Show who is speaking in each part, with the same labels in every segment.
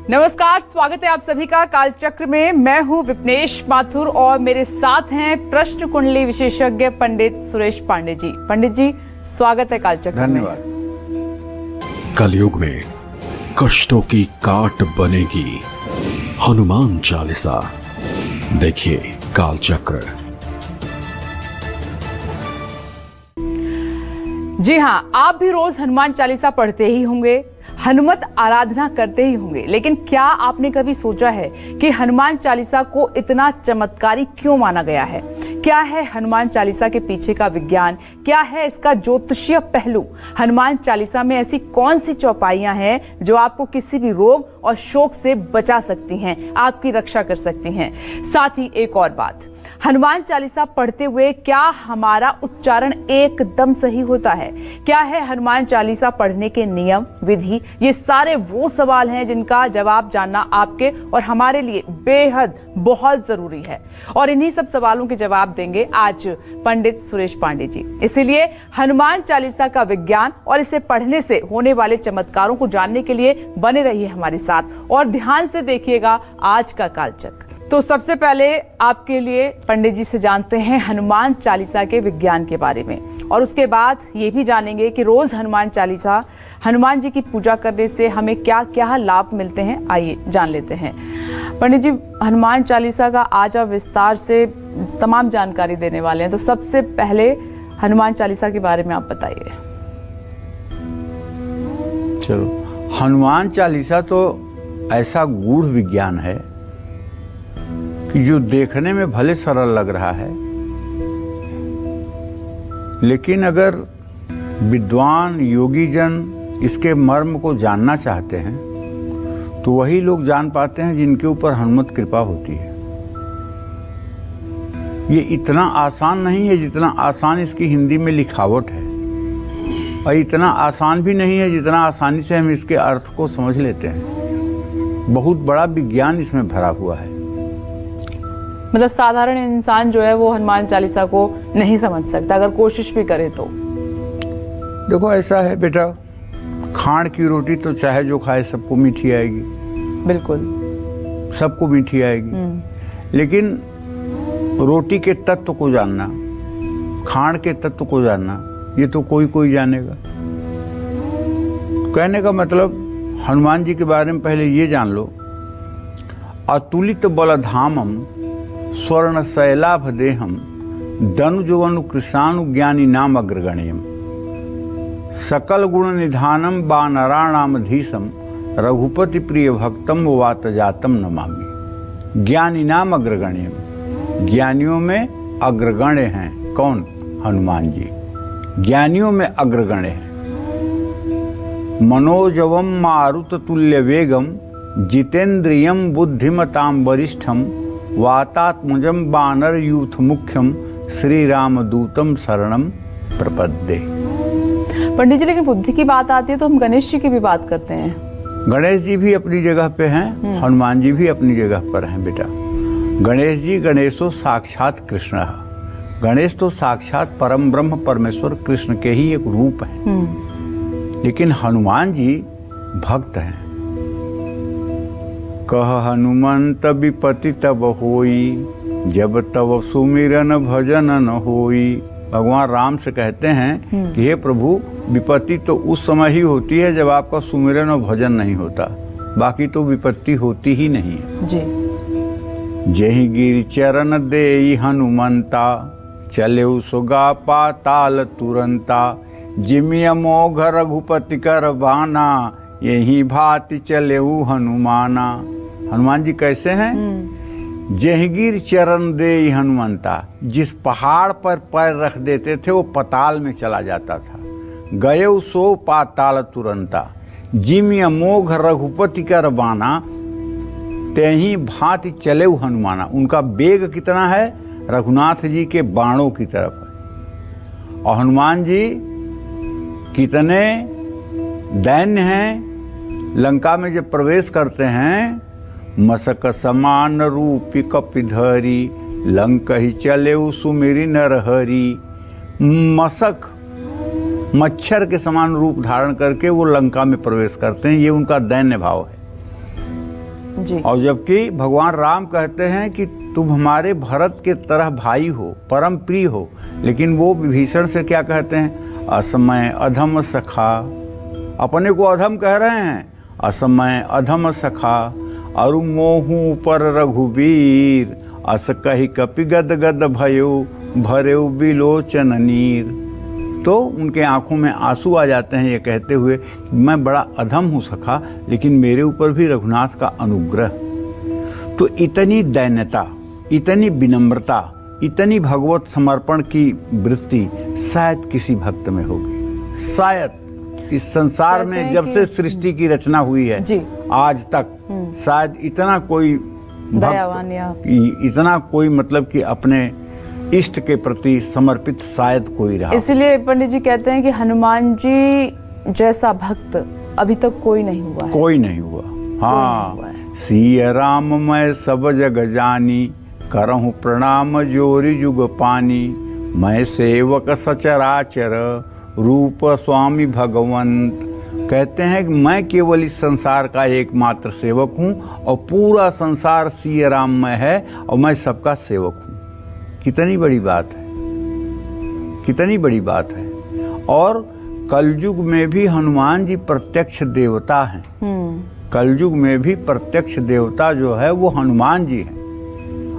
Speaker 1: नमस्कार, स्वागत है आप सभी का कालचक्र में। मैं हूं विपनेश माथुर और मेरे साथ हैं प्रश्न कुंडली विशेषज्ञ पंडित सुरेश पांडे जी। पंडित जी, स्वागत है कालचक्र में।
Speaker 2: धन्यवाद। कलयुग में कष्टों की काट बनेगी हनुमान चालीसा। देखिए कालचक्र।
Speaker 1: जी हाँ, आप भी रोज हनुमान चालीसा पढ़ते ही होंगे, हनुमत आराधना करते ही होंगे, लेकिन क्या आपने कभी सोचा है कि हनुमान चालीसा को इतना चमत्कारी क्यों माना गया है? क्या है हनुमान चालीसा के पीछे का विज्ञान? क्या है इसका ज्योतिषीय पहलू? हनुमान चालीसा में ऐसी कौन सी चौपाइयां हैं जो आपको किसी भी रोग और शोक से बचा सकती हैं, आपकी रक्षा कर सकती हैं? साथ ही एक और बात, हनुमान चालीसा पढ़ते हुए क्या हमारा उच्चारण एकदम सही होता है? क्या है हनुमान चालीसा पढ़ने के नियम, विधि? ये सारे वो सवाल हैं जिनका जवाब जानना आपके और हमारे लिए बेहद बहुत जरूरी है, और इन्हीं सब सवालों के जवाब देंगे आज पंडित सुरेश पांडे जी। इसीलिए हनुमान चालीसा का विज्ञान और इसे पढ़ने से होने वाले चमत्कारों को जानने के लिए बने रहिए हमारे साथ और ध्यान से देखिएगा आज का कालचक्र। तो सबसे पहले आपके लिए पंडित जी से जानते हैं हनुमान चालीसा के विज्ञान के बारे में, और उसके बाद ये भी जानेंगे कि रोज हनुमान चालीसा, हनुमान जी की पूजा करने से हमें क्या क्या लाभ मिलते हैं। आइए जान लेते हैं। पंडित जी, हनुमान चालीसा का आज आप विस्तार से तमाम जानकारी देने वाले हैं, तो सबसे पहले हनुमान चालीसा के बारे में आप बताइए।
Speaker 3: चलो, हनुमान चालीसा तो ऐसा गूढ़ विज्ञान है कि जो देखने में भले सरल लग रहा है, लेकिन अगर विद्वान योगी जन इसके मर्म को जानना चाहते हैं तो वही लोग जान पाते हैं जिनके ऊपर हनुमत कृपा होती है। ये इतना आसान नहीं है जितना आसान इसकी हिंदी में लिखावट है, और इतना आसान भी नहीं है जितना आसानी से हम इसके अर्थ को समझ लेते हैं। बहुत बड़ा विज्ञान इसमें भरा हुआ है।
Speaker 1: मतलब साधारण इंसान जो है वो हनुमान चालीसा को नहीं समझ सकता अगर कोशिश भी करे तो।
Speaker 3: देखो, ऐसा है बेटा, खांड की रोटी तो चाहे जो खाए सबको मीठी आएगी।
Speaker 1: बिल्कुल,
Speaker 3: सबको मीठी आएगी, लेकिन रोटी के तत्व को जानना, खांड के तत्व को जानना, ये तो कोई कोई जानेगा। कहने का मतलब, हनुमान जी के बारे में पहले ये जान लो। अतुलित बलधामम स्वर्ण शैलाभ देहम दनुजवनु कृषाणु ज्ञानी नाम अग्रगण्यम सकल गुण निधानम वानराणामधीशम रघुपति प्रिय भक्तम वात जातम नमामि। ज्ञानी नाम अग्रगण्यम, ज्ञानियों में अग्रगण्य हैं। कौन? हनुमान जी ज्ञानियों में अग्रगण्य हैं। मनोजवम मारुत तुल्य वेगम जितेंद्रियम बुद्धिमताम वरिष्ठम वातात्मजम बानर यूथ मुख्यम श्री राम दूतम शरणम प्रपद्ये।
Speaker 1: पंडित जी, लेकिन बुद्धि की बात आती है तो हम गणेश जी की भी बात करते हैं।
Speaker 3: गणेश जी भी अपनी जगह पे हैं, हनुमान जी भी अपनी जगह पर हैं बेटा। गणेश जी, गणेशो साक्षात कृष्ण। गणेश तो साक्षात परम ब्रह्म परमेश्वर कृष्ण के ही एक रूप हैं, लेकिन हनुमान जी भक्त हैं। कह हनुमंत विपति तब होई, जब तब सुमिरन भजन न होई। भगवान राम से कहते हैं कि हे प्रभु, विपत्ति तो उस समय ही होती है जब आपका सुमिरन और भजन नहीं होता, बाकी तो विपत्ति होती ही नहीं है
Speaker 1: जी।
Speaker 3: जेहि गिर चरण देई हनुमंता, चले सुगा पाताल तुरंता। जिमि अमोघ रघुपति कर बाना, यही भांति चले हनुमाना। हनुमान जी कैसे हैं? जहगीर चरण दे हनुमंता, जिस पहाड़ पर पैर रख देते थे वो पताल में चला जाता था। गये सो पाताल तुरंता। जिमि अमोघ रघुपति कर बाना, तेही भांति चले हनुमाना। उनका वेग कितना है? रघुनाथ जी के बाणों की तरफ है। और हनुमान जी कितने दैन्य हैं। लंका में जब प्रवेश करते हैं, मसक समान रूपी कपिधरी, लंक ही चले सुमिरी नरहरी। मसक, मच्छर के समान रूप धारण करके वो लंका में प्रवेश करते हैं। ये उनका दैन्य भाव है।
Speaker 1: जी।
Speaker 3: और जबकि भगवान राम कहते हैं कि तुम हमारे भरत के तरह भाई हो, परम प्रिय हो, लेकिन वो विभीषण से क्या कहते हैं? असमय अधम सखा, अपने को अधम कह रहे हैं, असमय अधम सखा, अरु मोहू पर रघुबीर, अस कही कपि गद गद भयो, भरेउ बिलोचन नीर। तो उनके आंखों में आंसू आ जाते हैं ये कहते हुए, मैं बड़ा अधम हूँ सखा, लेकिन मेरे ऊपर भी रघुनाथ का अनुग्रह। तो इतनी दैन्यता, इतनी विनम्रता, इतनी भगवत समर्पण की वृत्ति शायद किसी भक्त में होगी। शायद इस संसार में जब से सृष्टि की रचना हुई है
Speaker 1: जी।
Speaker 3: आज तक शायद इतना कोई
Speaker 1: दयावान या
Speaker 3: इतना कोई मतलब कि अपने इष्ट के प्रति समर्पित शायद कोई रहा।
Speaker 1: इसलिए पंडित जी कहते हैं कि हनुमान जी जैसा भक्त अभी तक कोई नहीं हुआ है।
Speaker 3: कोई नहीं हुआ। हाँ, सिय राम मैं सब जग जानी, करहूँ प्रणाम जोरि जुग पानी, मैं सेवक सचराचर, रूप स्वामी भगवंत। कहते हैं कि मैं केवल इस संसार का एकमात्र सेवक हूँ और पूरा संसार सिय राम में है और मैं सबका सेवक हूँ। कितनी बड़ी बात है, कितनी बड़ी बात है। और कलयुग में भी हनुमान जी प्रत्यक्ष देवता हैं। कलयुग में भी प्रत्यक्ष देवता जो है वो हनुमान जी हैं।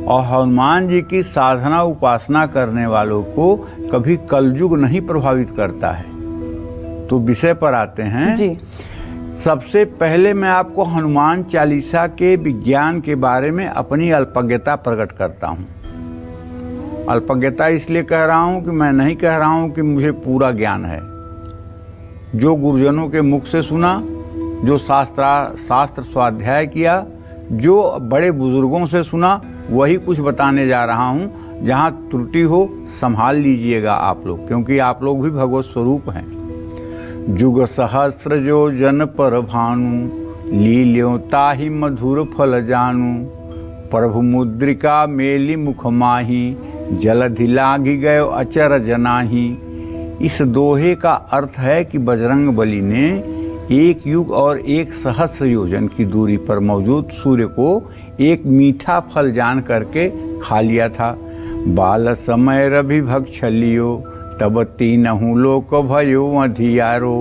Speaker 3: और हनुमान जी की साधना उपासना करने वालों को कभी कलयुग नहीं प्रभावित करता है। तो विषय पर आते हैं
Speaker 1: जी।
Speaker 3: सबसे पहले मैं आपको हनुमान चालीसा के विज्ञान के बारे में अपनी अल्पज्ञता प्रकट करता हूँ। अल्पज्ञता इसलिए कह रहा हूँ कि मैं नहीं कह रहा हूँ कि मुझे पूरा ज्ञान है। जो गुरुजनों के मुख से सुना, जो शास्त्र स्वाध्याय किया, जो बड़े बुजुर्गों से सुना, वही कुछ बताने जा रहा हूँ। जहाँ त्रुटि हो संभाल लीजिएगा आप लोग, क्योंकि आप लोग भी भगवत स्वरूप हैं। जुग सहस्र जो जन पर भानु, लील्यों ताहि मधुर फल जानू, प्रभु मुद्रिका मेली मुख माही, जलधि लागी गयो अचर जनाही। इस दोहे का अर्थ है कि बजरंग बली ने एक युग और एक सहस्र योजन की दूरी पर मौजूद सूर्य को एक मीठा फल जान करके खा लिया था। बाल समय रवि भग छलियो, तब तीनहु लोक भयो अधियारो,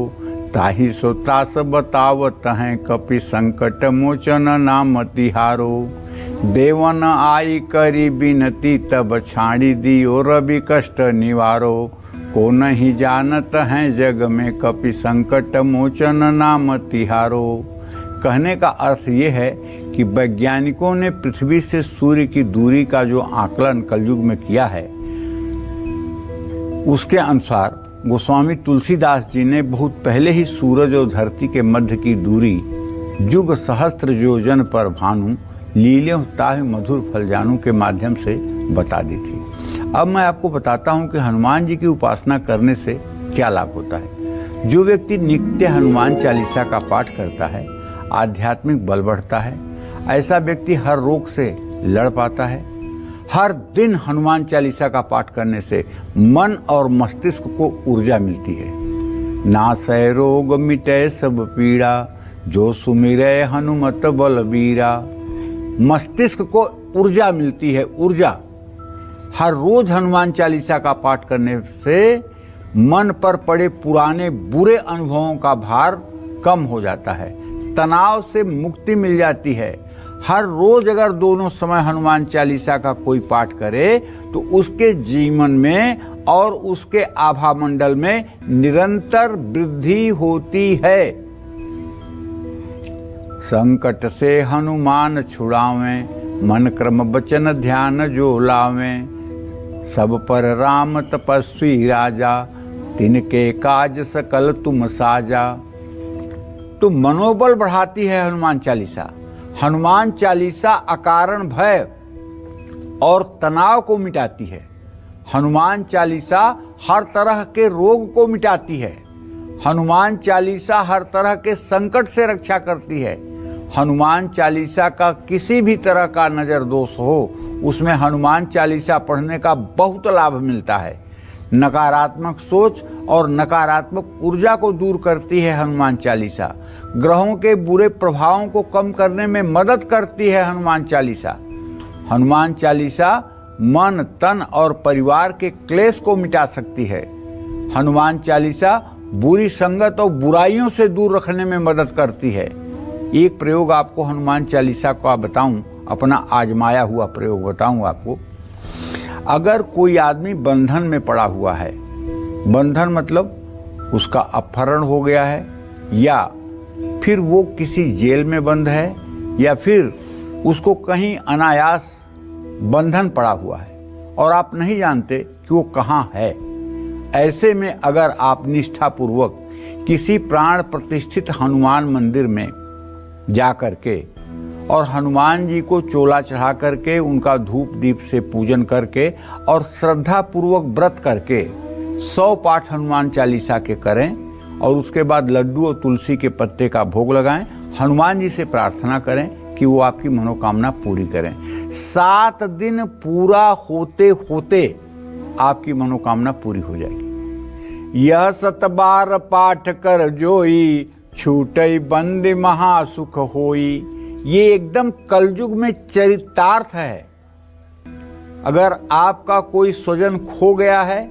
Speaker 3: ताहि सो त्रास बतावत हैं, कपि संकट मोचन नाम तिहारो। देवन आई करी बिनती, तब छाड़ी दियो रवि कष्ट निवारो, को नहीं जानत हैं जग में, कपि संकट मोचन नाम तिहारो। कहने का अर्थ ये है कि वैज्ञानिकों ने पृथ्वी से सूर्य की दूरी का जो आकलन कलयुग में किया है, उसके अनुसार गोस्वामी तुलसीदास जी ने बहुत पहले ही सूरज और धरती के मध्य की दूरी युग सहस्त्र योजन पर भानु, लील्यों ताहि मधुर फल जानू के माध्यम से बता दी थी। अब मैं आपको बताता हूं कि हनुमान जी की उपासना करने से क्या लाभ होता है। जो व्यक्ति नित्य हनुमान चालीसा का पाठ करता है, आध्यात्मिक बल बढ़ता है। ऐसा व्यक्ति हर रोग से लड़ पाता है। हर दिन हनुमान चालीसा का पाठ करने से मन और मस्तिष्क को ऊर्जा मिलती है। नासै रोग मिटै सब पीड़ा, जो सुमिरै हनुमत बलबीरा। मस्तिष्क को ऊर्जा मिलती है, ऊर्जा। हर रोज हनुमान चालीसा का पाठ करने से मन पर पड़े पुराने बुरे अनुभवों का भार कम हो जाता है, तनाव से मुक्ति मिल जाती है। हर रोज अगर दोनों समय हनुमान चालीसा का कोई पाठ करे तो उसके जीवन में और उसके आभा मंडल में निरंतर वृद्धि होती है। संकट से हनुमान छुड़ावें, मन क्रम वचन ध्यान जो लावें। सब पर राम तपस्वी राजा, तिनके काज सकल तुम साजा। तो मनोबल बढ़ाती है हनुमान चालीसा। हनुमान चालीसा अकारण भय और तनाव को मिटाती है। हनुमान चालीसा हर तरह के रोग को मिटाती है। हनुमान चालीसा हर तरह के संकट से रक्षा करती है। हनुमान चालीसा का किसी भी तरह का नजर दोष हो, उसमें हनुमान चालीसा पढ़ने का बहुत लाभ मिलता है। नकारात्मक सोच और नकारात्मक ऊर्जा को दूर करती है हनुमान चालीसा। ग्रहों के बुरे प्रभावों को कम करने में मदद करती है हनुमान चालीसा। हनुमान चालीसा मन, तन और परिवार के क्लेश को मिटा सकती है। हनुमान चालीसा बुरी संगत और बुराइयों से दूर रखने में मदद करती है। एक प्रयोग आपको हनुमान चालीसा का बताऊं, अपना आजमाया हुआ प्रयोग बताऊं आपको। अगर कोई आदमी बंधन में पड़ा हुआ है, बंधन मतलब उसका अपहरण हो गया है, या फिर वो किसी जेल में बंद है, या फिर उसको कहीं अनायास बंधन पड़ा हुआ है और आप नहीं जानते कि वो कहाँ है, ऐसे में अगर आप निष्ठापूर्वक किसी प्राण प्रतिष्ठित हनुमान मंदिर में जा करके और हनुमान जी को चोला चढ़ा करके उनका धूप दीप से पूजन करके और श्रद्धा पूर्वक व्रत करके 100 पाठ हनुमान चालीसा के करें और उसके बाद लड्डू और तुलसी के पत्ते का भोग लगाएं, हनुमान जी से प्रार्थना करें कि वो आपकी मनोकामना पूरी करें। 7 दिन पूरा होते होते आपकी मनोकामना पूरी हो जाएगी। यह 7 बार पाठ कर जोई, छूटई बंदी महासुख होई। ये एकदम कलयुग में चरितार्थ है। अगर आपका कोई स्वजन खो गया है,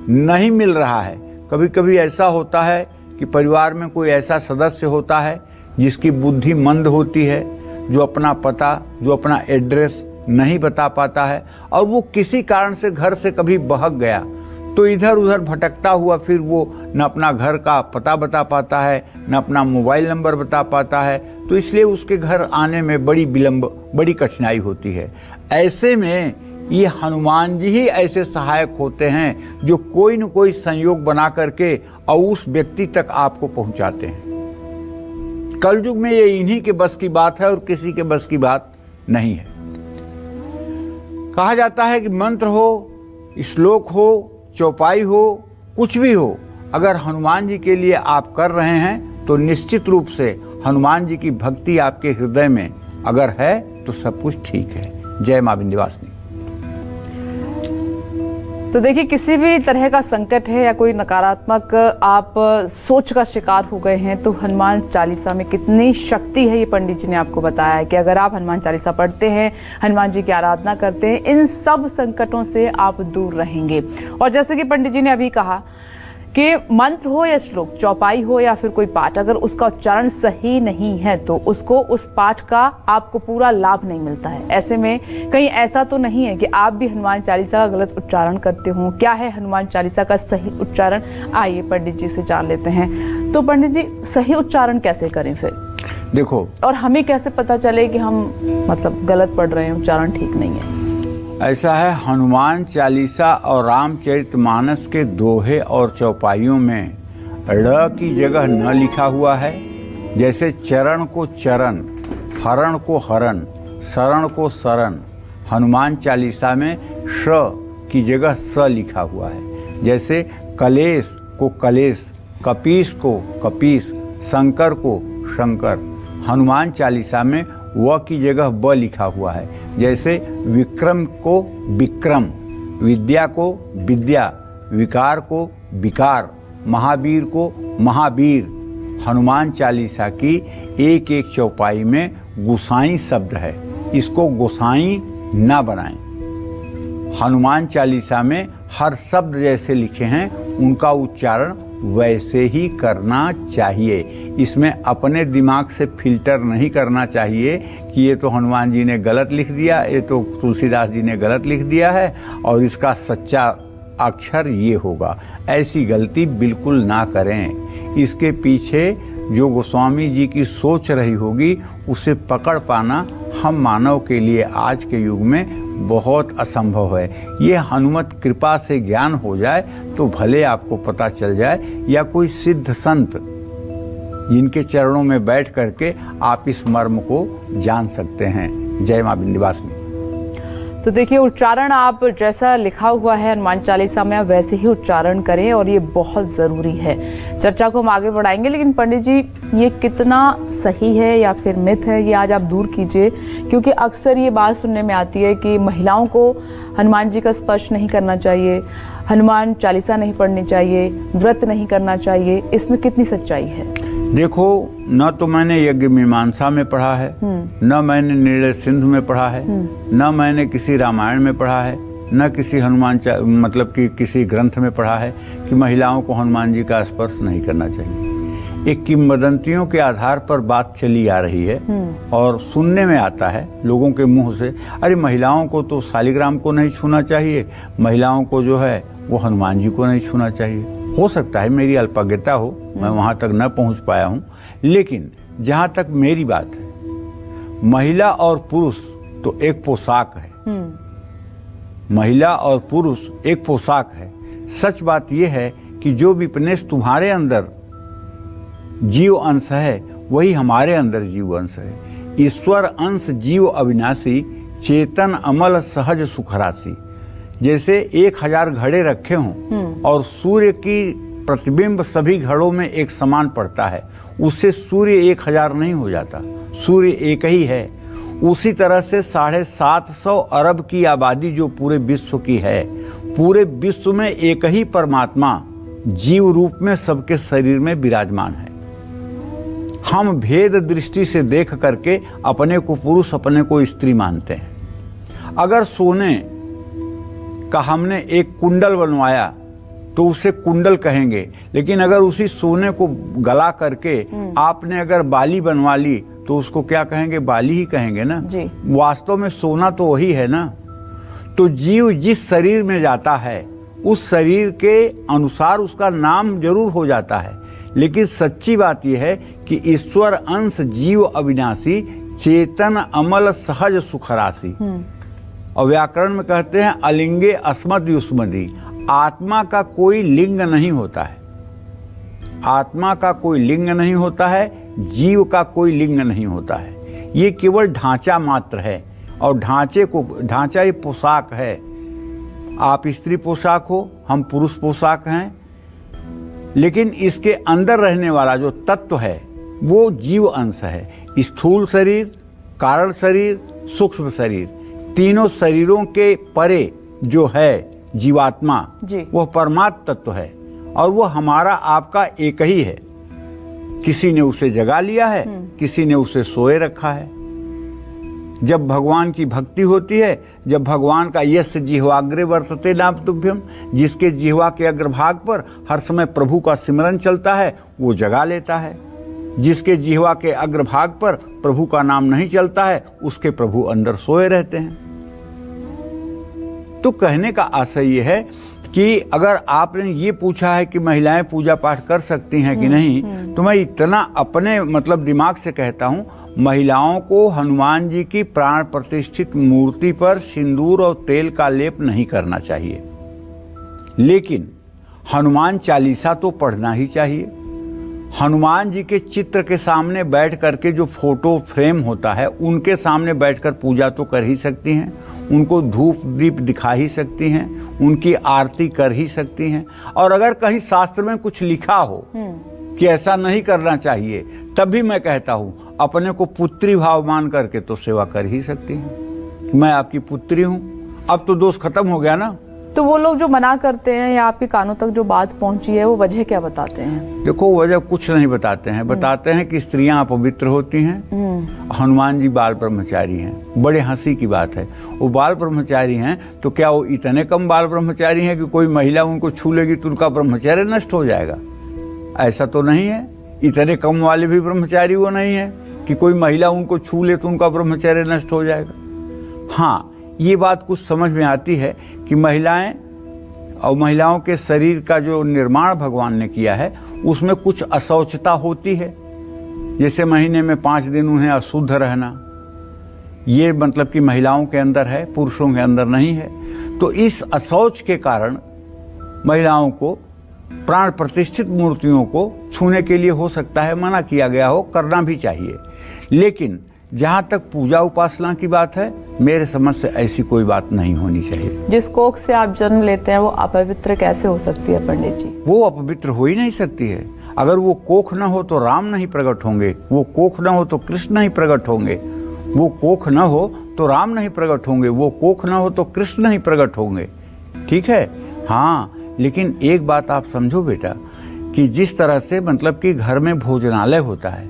Speaker 3: नहीं मिल रहा है, कभी कभी ऐसा होता है कि परिवार में कोई ऐसा सदस्य होता है जिसकी बुद्धि मंद होती है, जो अपना पता, जो अपना एड्रेस नहीं बता पाता है और वो किसी कारण से घर से कभी बहक गया तो इधर उधर भटकता हुआ फिर वो न अपना घर का पता बता पाता है, न अपना मोबाइल नंबर बता पाता है, तो इसलिए उसके घर आने में बड़ी विलंब, बड़ी कठिनाई होती है। ऐसे में ये हनुमान जी ही ऐसे सहायक होते हैं जो कोई न कोई संयोग बना करके और उस व्यक्ति तक आपको पहुंचाते हैं। कलयुग में ये इन्हीं के बस की बात है और किसी के बस की बात नहीं है। कहा जाता है कि मंत्र हो, श्लोक हो, चौपाई हो, कुछ भी हो, अगर हनुमान जी के लिए आप कर रहे हैं तो निश्चित रूप से हनुमान जी की भक्ति आपके हृदय में अगर है तो सब कुछ ठीक है। जय मां विंध्यवासिनी।
Speaker 1: तो देखिए, किसी भी तरह का संकट है या कोई नकारात्मक आप सोच का शिकार हो गए हैं तो हनुमान चालीसा में कितनी शक्ति है ये पंडित जी ने आपको बताया है कि अगर आप हनुमान चालीसा पढ़ते हैं, हनुमान जी की आराधना करते हैं, इन सब संकटों से आप दूर रहेंगे। और जैसे कि पंडित जी ने अभी कहा कि मंत्र हो या श्लोक, चौपाई हो या फिर कोई पाठ, अगर उसका उच्चारण सही नहीं है तो उसको, उस पाठ का आपको पूरा लाभ नहीं मिलता है। ऐसे में कहीं ऐसा तो नहीं है कि आप भी हनुमान चालीसा का गलत उच्चारण करते हो। क्या है हनुमान चालीसा का सही उच्चारण, आइए पंडित जी से जान लेते हैं। तो पंडित जी, सही उच्चारण कैसे करें फिर?
Speaker 3: देखो,
Speaker 1: और हमें कैसे पता चले कि हम मतलब गलत पढ़ रहे हैं, उच्चारण ठीक नहीं है?
Speaker 3: ऐसा है, हनुमान चालीसा और रामचरितमानस के दोहे और चौपाइयों में ड़ की जगह न लिखा हुआ है। जैसे चरण को चरण, हरण को हरण, शरण को शरण, हनुमान चालीसा में श की जगह स लिखा हुआ है। जैसे कलेश को कलेश, कपीस को कपीस, शंकर को शंकर, हनुमान चालीसा में व की जगह ब लिखा हुआ है। जैसे विक्रम को विक्रम, विद्या को विद्या, विकार को विकार, महावीर को महावीर। हनुमान चालीसा की एक एक चौपाई में गोसाई शब्द है, इसको गोसाई ना बनाएं। हनुमान चालीसा में हर शब्द जैसे लिखे हैं उनका उच्चारण वैसे ही करना चाहिए। इसमें अपने दिमाग से फिल्टर नहीं करना चाहिए कि ये तो हनुमान जी ने गलत लिख दिया, ये तो तुलसीदास जी ने गलत लिख दिया है और इसका सच्चा अक्षर ये होगा। ऐसी गलती बिल्कुल ना करें। इसके पीछे जो गोस्वामी जी की सोच रही होगी उसे पकड़ पाना हम मानव के लिए आज के युग में बहुत असंभव है। ये हनुमत कृपा से ज्ञान हो जाए तो भले आपको पता चल जाए, या कोई सिद्ध संत जिनके चरणों में बैठ करके आप इस मर्म को जान सकते हैं। जय मां विंध्यवासिनी।
Speaker 1: तो देखिए, उच्चारण आप जैसा लिखा हुआ है हनुमान चालीसा में आप वैसे ही उच्चारण करें और ये बहुत ज़रूरी है। चर्चा को हम आगे बढ़ाएंगे, लेकिन पंडित जी, ये कितना सही है या फिर मिथ है, ये आज आप दूर कीजिए। क्योंकि अक्सर ये बात सुनने में आती है कि महिलाओं को हनुमान जी का स्पर्श नहीं करना चाहिए, हनुमान चालीसा नहीं पढ़नी चाहिए, व्रत नहीं करना चाहिए, इसमें कितनी सच्चाई है?
Speaker 3: देखो, न तो मैंने यज्ञ मीमांसा में पढ़ा है, न मैंने निर्णय सिंधु में पढ़ा है, न मैंने किसी रामायण में पढ़ा है, न किसी मतलब कि किसी ग्रंथ में पढ़ा है कि महिलाओं को हनुमान जी का स्पर्श नहीं करना चाहिए। एक किंवदंतियों के आधार पर बात चली आ रही है और सुनने में आता है लोगों के मुंह से, अरे महिलाओं को तो शालिग्राम को नहीं छूना चाहिए, महिलाओं को जो है वो हनुमान जी को नहीं छूना चाहिए। हो सकता है मेरी अल्पज्ञता हो, मैं वहां तक न पहुंच पाया हूं, लेकिन जहां तक मेरी बात है, महिला और पुरुष तो एक पोशाक है। महिला और पुरुष एक पोशाक है। सच बात यह है कि जो विपनेश तुम्हारे अंदर जीव अंश है वही हमारे अंदर जीव अंश है। ईश्वर अंश जीव अविनाशी, चेतन अमल सहज सुखराशि। जैसे 1000 घड़े रखे हों और सूर्य की प्रतिबिंब सभी घड़ों में एक समान पड़ता है, उससे सूर्य 1000 नहीं हो जाता, सूर्य एक ही है। उसी तरह से 750 अरब की आबादी जो पूरे विश्व की है, पूरे विश्व में एक ही परमात्मा जीव रूप में सबके शरीर में विराजमान है। हम भेद दृष्टि से देख करके अपने को पुरुष अपने को स्त्री मानते हैं। अगर सोने का हमने एक कुंडल बनवाया तो उसे कुंडल कहेंगे, लेकिन अगर उसी सोने को गला करके आपने अगर बाली बनवा ली तो उसको क्या कहेंगे? बाली ही कहेंगे ना
Speaker 1: जी।
Speaker 3: वास्तव में सोना तो वही है ना। तो जीव जिस शरीर में जाता है उस शरीर के अनुसार उसका नाम जरूर हो जाता है, लेकिन सच्ची बात यह है कि ईश्वर अंश जीव अविनाशी, चेतन अमल सहज सुखराशि। और व्याकरण में कहते हैं अलिंगे अस्मद युष्मदी, आत्मा का कोई लिंग नहीं होता है। आत्मा का कोई लिंग नहीं होता है, जीव का कोई लिंग नहीं होता है। ये केवल ढांचा मात्र है और ढांचा ये पोशाक है। आप स्त्री पोशाक हो, हम पुरुष पोशाक हैं, लेकिन इसके अंदर रहने वाला जो तत्व है वो जीव अंश है। स्थूल शरीर, कारण शरीर, सूक्ष्म शरीर, तीनों शरीरों के परे जो है जीवात्मा, वह परमात्म तत्व है और वो हमारा आपका एक ही है। किसी ने उसे जगा लिया है, किसी ने उसे सोए रखा है। जब भगवान की भक्ति होती है, जब भगवान का यश जिह्वाग्रे वर्तते नाम तुभ्यम, जिसके जिह्वा के अग्रभाग पर हर समय प्रभु का सिमरन चलता है वो जगा लेता है। जिसके जिह्वा के अग्रभाग पर प्रभु का नाम नहीं चलता है उसके प्रभु अंदर सोए रहते हैं। तो कहने का आशय ये है कि अगर आपने ये पूछा है कि महिलाएं पूजा पाठ कर सकती हैं कि नहीं, तो मैं इतना अपने मतलब दिमाग से कहता हूं, महिलाओं को हनुमान जी की प्राण प्रतिष्ठित मूर्ति पर सिंदूर और तेल का लेप नहीं करना चाहिए, लेकिन हनुमान चालीसा तो पढ़ना ही चाहिए। हनुमान जी के चित्र के सामने बैठ करके जो फोटो फ्रेम होता है उनके सामने बैठकर पूजा तो कर ही सकती हैं, उनको धूप दीप दिखा ही सकती हैं, उनकी आरती कर ही सकती हैं। और अगर कहीं शास्त्र में कुछ लिखा हो कि ऐसा नहीं करना चाहिए, तब भी मैं कहता हूं अपने को पुत्री भाव मान करके तो सेवा कर ही सकती हैं कि मैं आपकी पुत्री हूं। अब तो दोष खत्म हो गया ना।
Speaker 1: तो वो लोग जो मना करते हैं या आपके कानों तक जो बात पहुंची है वो वजह क्या बताते हैं?
Speaker 3: देखो, वजह कुछ नहीं बताते हैं। बताते हैं कि स्त्रियां अपवित्र होती हैं, हनुमान जी बाल ब्रह्मचारी हैं। बड़े हंसी की बात है, वो बाल ब्रह्मचारी हैं तो क्या वो इतने कम बाल ब्रह्मचारी हैं कि कोई महिला उनको छू लेगी तो उनका ब्रह्मचर्य नष्ट हो जाएगा? ऐसा तो नहीं है। इतने कम वाले भी ब्रह्मचारी वो नहीं है कि कोई महिला उनको छू ले तो उनका ब्रह्मचर्य नष्ट हो जाएगा। हाँ, ये बात कुछ समझ में आती है कि महिलाएं और महिलाओं के शरीर का जो निर्माण भगवान ने किया है उसमें कुछ अशौचता होती है। जैसे महीने में 5 दिन उन्हें अशुद्ध रहना, ये मतलब कि महिलाओं के अंदर है, पुरुषों के अंदर नहीं है। तो इस अशौच के कारण महिलाओं को प्राण प्रतिष्ठित मूर्तियों को छूने के लिए हो सकता है मना किया गया हो, करना भी चाहिए। लेकिन जहां तक पूजा उपासना की बात है, मेरे समझ से ऐसी कोई बात नहीं होनी चाहिए।
Speaker 1: जिस कोख से आप जन्म लेते हैं वो अपवित्र कैसे हो सकती है पंडित जी?
Speaker 3: वो अपवित्र हो ही नहीं सकती है। अगर वो कोख न हो तो राम नहीं प्रकट होंगे, वो कोख न हो तो कृष्ण नहीं प्रकट होंगे, वो कोख न हो तो राम नहीं प्रकट होंगे, वो कोख न हो तो कृष्ण नहीं प्रकट होंगे। ठीक है? हाँ, लेकिन एक बात आप समझो बेटा कि जिस तरह से मतलब कि घर में भोजनालय होता है,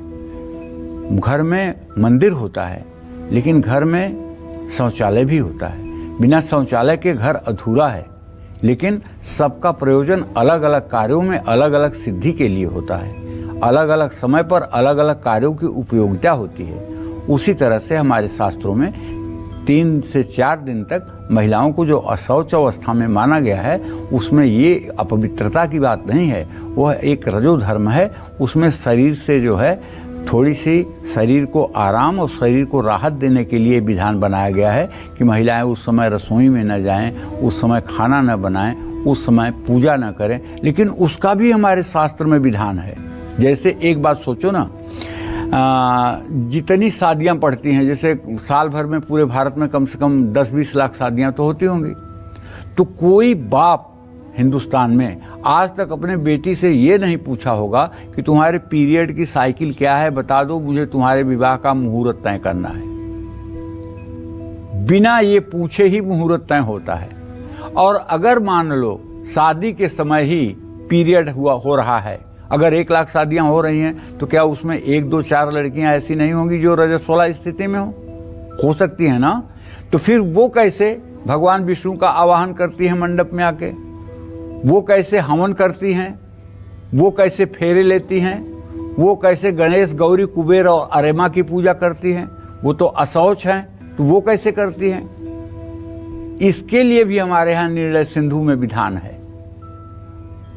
Speaker 3: घर में मंदिर होता है, लेकिन घर में शौचालय भी होता है। बिना शौचालय के घर अधूरा है, लेकिन सबका प्रयोजन अलग अलग कार्यों में अलग अलग सिद्धि के लिए होता है। अलग अलग समय पर अलग अलग कार्यों की उपयोगिता होती है। उसी तरह से हमारे शास्त्रों में 3 से 4 दिन तक महिलाओं को जो अशौच अवस्था में माना गया है, उसमें ये अपवित्रता की बात नहीं है, वह एक रजो धर्म है। उसमें शरीर से जो है थोड़ी सी शरीर को आराम और शरीर को राहत देने के लिए विधान बनाया गया है कि महिलाएं उस समय रसोई में न जाएं, उस समय खाना न बनाएं, उस समय पूजा न करें, लेकिन उसका भी हमारे शास्त्र में विधान है। जैसे एक बात सोचो ना, जितनी शादियां पड़ती हैं, जैसे साल भर में पूरे भारत में कम से कम 10-20 लाख शादियां तो होती होंगी, तो कोई बाप हिंदुस्तान में आज तक अपने बेटी से ये नहीं पूछा होगा कि तुम्हारे पीरियड की साइकिल क्या है, बता दो, मुझे तुम्हारे विवाह का मुहूर्त तय करना है। बिना ये पूछे ही मुहूर्त तय होता है। और अगर मान लो शादी के समय ही पीरियड हो रहा है, अगर 1 लाख शादियां हो रही हैं, तो क्या उसमें 1, 2, 4 लड़कियां ऐसी नहीं होंगी जो रजस्वला स्थिति में हो सकती है ना? तो फिर वो कैसे भगवान विष्णु का आवाहन करती है मंडप में आके, वो कैसे हवन करती हैं, वो कैसे फेरे लेती हैं, वो कैसे गणेश, गौरी, कुबेर और अरेमा की पूजा करती हैं? वो तो अशौच हैं, तो वो कैसे करती हैं? इसके लिए भी हमारे यहाँ निर्णय सिंधु में विधान है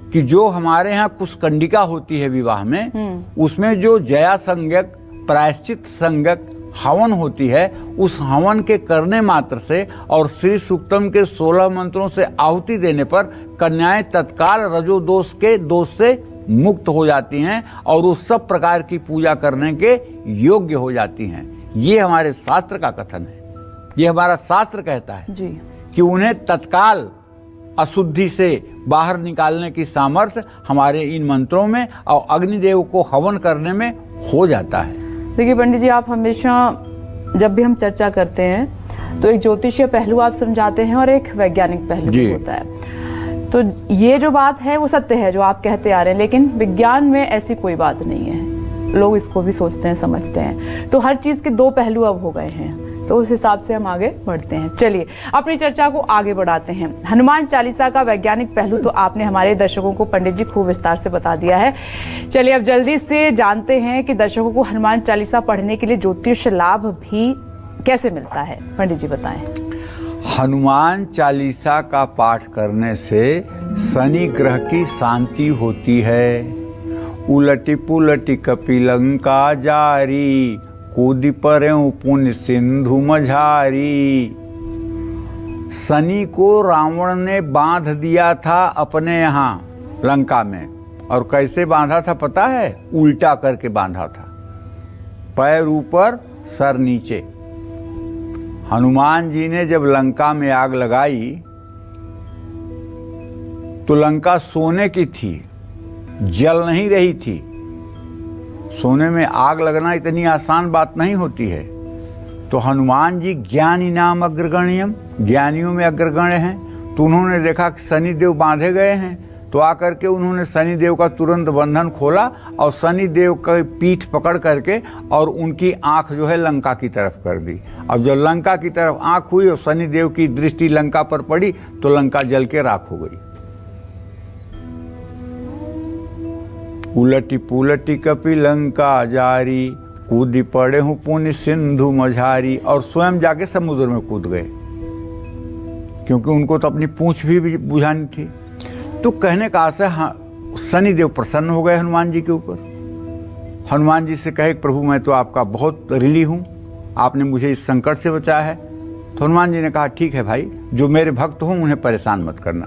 Speaker 3: कि जो हमारे यहाँ कुशकंडिका होती है विवाह में, उसमें जो जया संज्ञक, प्रायश्चित संज्ञक हवन होती है, उस हवन के करने मात्र से और श्री सूक्तम के 16 मंत्रों से आहुति देने पर कन्याएं तत्काल रजो दोष के दोष से मुक्त हो जाती हैं और उस सब प्रकार की पूजा करने के योग्य हो जाती हैं। ये हमारे शास्त्र का कथन है, ये हमारा शास्त्र कहता है
Speaker 1: जी
Speaker 3: कि उन्हें तत्काल अशुद्धि से बाहर निकालने की सामर्थ्य हमारे इन मंत्रों में और अग्निदेव को हवन करने में हो जाता है।
Speaker 1: देखिए पंडित जी, आप हमेशा जब भी हम चर्चा करते हैं तो एक ज्योतिषीय पहलू आप समझाते हैं और एक वैज्ञानिक पहलू भी होता है। तो ये जो बात है वो सत्य है जो आप कहते आ रहे हैं, लेकिन विज्ञान में ऐसी कोई बात नहीं है। लोग इसको भी सोचते हैं, समझते हैं। तो हर चीज के 2 पहलू अब हो गए हैं, तो उस हिसाब से हम आगे बढ़ते हैं। चलिए अपनी चर्चा को आगे बढ़ाते हैं। हनुमान चालीसा का वैज्ञानिक पहलू तो आपने हमारे दर्शकों को पंडित जी खूब विस्तार से बता दिया है। चलिए अब जल्दी से जानते हैं कि दर्शकों को हनुमान चालीसा पढ़ने के लिए ज्योतिष लाभ भी कैसे मिलता है। पंडित जी बताएं।
Speaker 3: हनुमान चालीसा का पाठ करने से शनि ग्रह की शांति होती है। उलटी पुलटी कपिलंका जारी, कूदी परेऊ पुण्य सिंधु मझारी। शनि को रावण ने बांध दिया था अपने यहाँ लंका में, और कैसे बांधा था पता है? उल्टा करके बांधा था, पैर ऊपर सर नीचे। हनुमान जी ने जब लंका में आग लगाई तो लंका सोने की थी, जल नहीं रही थी। सोने में आग लगना इतनी आसान बात नहीं होती है। तो हनुमान जी ज्ञानी नाम अग्रगण्यम, ज्ञानियों में अग्रगण्य हैं। तो उन्होंने देखा कि शनिदेव बांधे गए हैं, तो आकर के उन्होंने शनिदेव का तुरंत बंधन खोला और शनिदेव का पीठ पकड़ करके और उनकी आंख जो है लंका की तरफ कर दी। अब जब लंका की तरफ आंख हुई और शनिदेव की दृष्टि लंका पर पड़ी तो लंका जल के राख हो गई। उलटी पुलटी कपिलंका जारी, कूदी पड़े हूँ पुण्य सिंधु मझारी। और स्वयं जाके समुद्र में कूद गए, क्योंकि उनको तो अपनी पूंछ भी बुझानी थी। तो कहने का आशय, शनिदेव प्रसन्न हो गए हनुमान जी के ऊपर। हनुमान जी से कहे, प्रभु मैं तो आपका बहुत ऋणी हूँ, आपने मुझे इस संकट से बचाया है। तो हनुमान जी ने कहा, ठीक है भाई, जो मेरे भक्त हों उन्हें परेशान मत करना।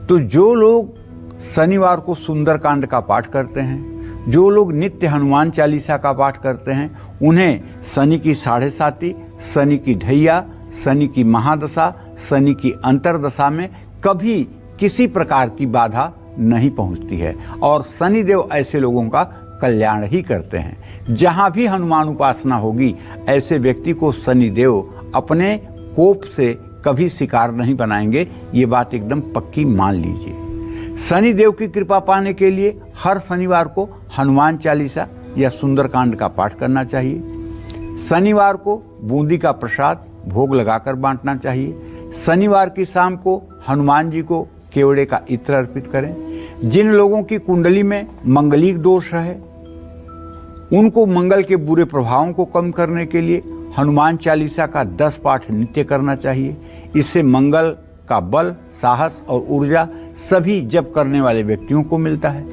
Speaker 3: तो जो लोग शनिवार को सुंदरकांड का पाठ करते हैं, जो लोग नित्य हनुमान चालीसा का पाठ करते हैं, उन्हें शनि की 7.5, शनि की ढैया, शनि की महादशा, शनि की अंतरदशा में कभी किसी प्रकार की बाधा नहीं पहुंचती है। और शनिदेव ऐसे लोगों का कल्याण ही करते हैं। जहां भी हनुमान उपासना होगी, ऐसे व्यक्ति को शनिदेव अपने कोप से कभी शिकार नहीं बनाएंगे। ये बात एकदम पक्की मान लीजिए। शनि देव की कृपा पाने के लिए हर शनिवार को हनुमान चालीसा या सुंदरकांड का पाठ करना चाहिए। शनिवार को बूंदी का प्रसाद भोग लगाकर बांटना चाहिए। शनिवार की शाम को हनुमान जी को केवड़े का इत्र अर्पित करें। जिन लोगों की कुंडली में मंगलिक दोष है, उनको मंगल के बुरे प्रभावों को कम करने के लिए हनुमान चालीसा का 10 पाठ नित्य करना चाहिए। इससे मंगल का बल, साहस और ऊर्जा सभी जप करने वाले व्यक्तियों को मिलता है।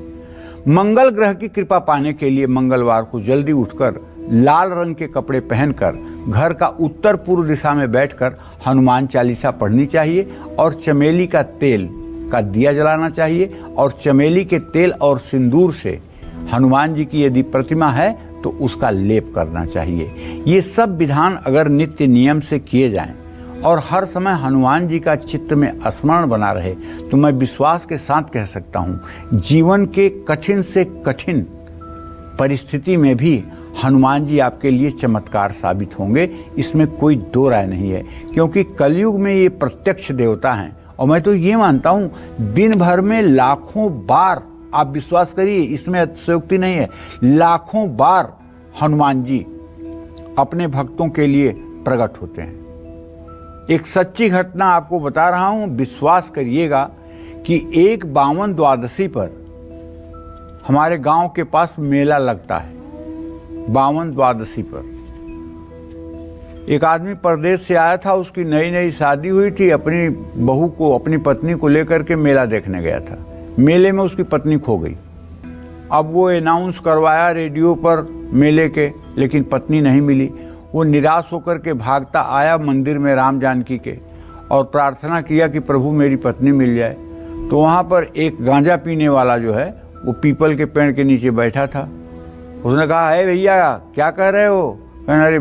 Speaker 3: मंगल ग्रह की कृपा पाने के लिए मंगलवार को जल्दी उठकर लाल रंग के कपड़े पहनकर घर का उत्तर पूर्व दिशा में बैठकर हनुमान चालीसा पढ़नी चाहिए और चमेली का तेल का दिया जलाना चाहिए और चमेली के तेल और सिंदूर से हनुमान जी की यदि प्रतिमा है तो उसका लेप करना चाहिए। ये सब विधान अगर नित्य नियम से किए जाएं और हर समय हनुमान जी का चित्त में स्मरण बना रहे तो मैं विश्वास के साथ कह सकता हूँ जीवन के कठिन से कठिन परिस्थिति में भी हनुमान जी आपके लिए चमत्कार साबित होंगे। इसमें कोई दो राय नहीं है, क्योंकि कलयुग में ये प्रत्यक्ष देवता हैं। और मैं तो ये मानता हूँ दिन भर में लाखों बार, आप विश्वास करिए इसमें अतिशयोक्ति नहीं है, लाखों बार हनुमान जी अपने भक्तों के लिए प्रकट होते हैं। एक सच्ची घटना आपको बता रहा हूं, विश्वास करिएगा कि एक 52 द्वादशी पर हमारे गांव के पास मेला लगता है। 52 द्वादशी पर एक आदमी परदेश से आया था, उसकी नई नई शादी हुई थी, अपनी बहू को, अपनी पत्नी को लेकर के मेला देखने गया था। मेले में उसकी पत्नी खो गई। अब वो अनाउंस करवाया रेडियो पर मेले के, लेकिन पत्नी नहीं मिली। वो निराश होकर के भागता आया मंदिर में राम जानकी के और प्रार्थना किया कि प्रभु मेरी पत्नी मिल जाए। तो वहाँ पर एक गांजा पीने वाला जो है वो पीपल के पेड़ के नीचे बैठा था। उसने कहा, है भैया क्या कह रहे हो? कहने, अरे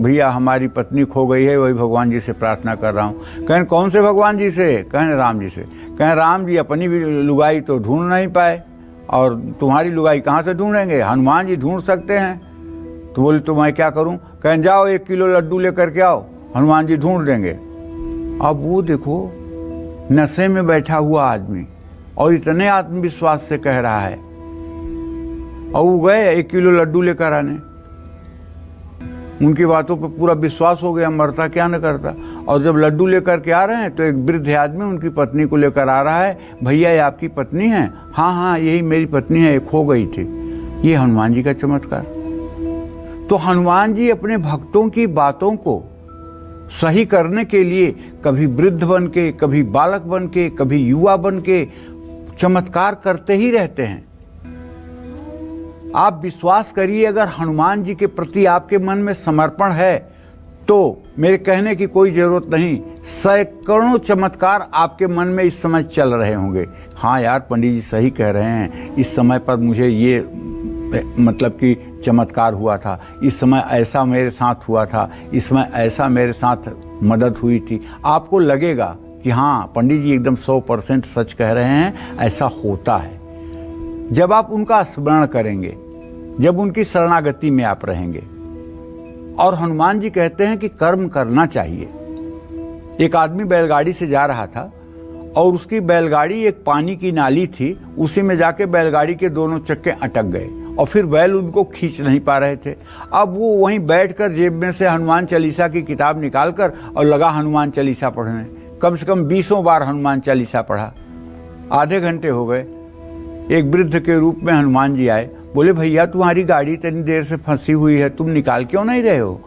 Speaker 3: भैया हमारी पत्नी खो गई है, वही भगवान जी से प्रार्थना कर रहा हूँ। कहने, कौन से भगवान जी से? कहने, राम जी से। कहने, राम जी अपनी भी लुगाई तो ढूंढ नहीं पाए और तुम्हारी लुगाई कहाँ से ढूंढेंगे? हनुमान जी ढूंढ सकते हैं। तो बोले तो मैं क्या करूं? कहें, जाओ 1 किलो लड्डू लेकर के आओ, हनुमान जी ढूंढ देंगे। अब वो देखो नशे में बैठा हुआ आदमी और इतने आत्मविश्वास से कह रहा है, और वो गए 1 किलो लड्डू लेकर आने। उनकी बातों पर पूरा विश्वास हो गया, मरता क्या न करता। और जब लड्डू लेकर के आ रहे हैं तो एक वृद्ध आदमी उनकी पत्नी को लेकर आ रहा है। भैया ये आपकी पत्नी है? हाँ हाँ यही मेरी पत्नी है, खो गई थी। ये हनुमान जी का चमत्कार। तो हनुमान जी अपने भक्तों की बातों को सही करने के लिए कभी वृद्ध बन के, कभी बालक बन के, कभी युवा बन के चमत्कार करते ही रहते हैं। आप विश्वास करिए, अगर हनुमान जी के प्रति आपके मन में समर्पण है तो मेरे कहने की कोई जरूरत नहीं, सैकड़ों चमत्कार आपके मन में इस समय चल रहे होंगे। हाँ यार पंडित जी सही कह रहे हैं, इस समय पर मुझे ये मतलब कि चमत्कार हुआ था, इस समय ऐसा मेरे साथ हुआ था, इसमें ऐसा मेरे साथ मदद हुई थी। आपको लगेगा कि हाँ पंडित जी एकदम 100% सच कह रहे हैं, ऐसा होता है। जब आप उनका स्मरण करेंगे, जब उनकी शरणागति में आप रहेंगे। और हनुमान जी कहते हैं कि कर्म करना चाहिए। एक आदमी बैलगाड़ी से जा रहा था और उसकी बैलगाड़ी एक पानी की नाली थी, उसी में जाके बैलगाड़ी के दोनों चक्के अटक गए और फिर बैल उनको खींच नहीं पा रहे थे। अब वो वहीं बैठकर जेब में से हनुमान चालीसा की किताब निकालकर और लगा हनुमान चालीसा पढ़ने। कम से कम 20 बार हनुमान चालीसा पढ़ा। आधे घंटे हो गए, एक वृद्ध के रूप में हनुमान जी आए। बोले, भैया तुम्हारी गाड़ी इतनी देर से फंसी हुई है, तुम निकाल क्यों नहीं रहे हो?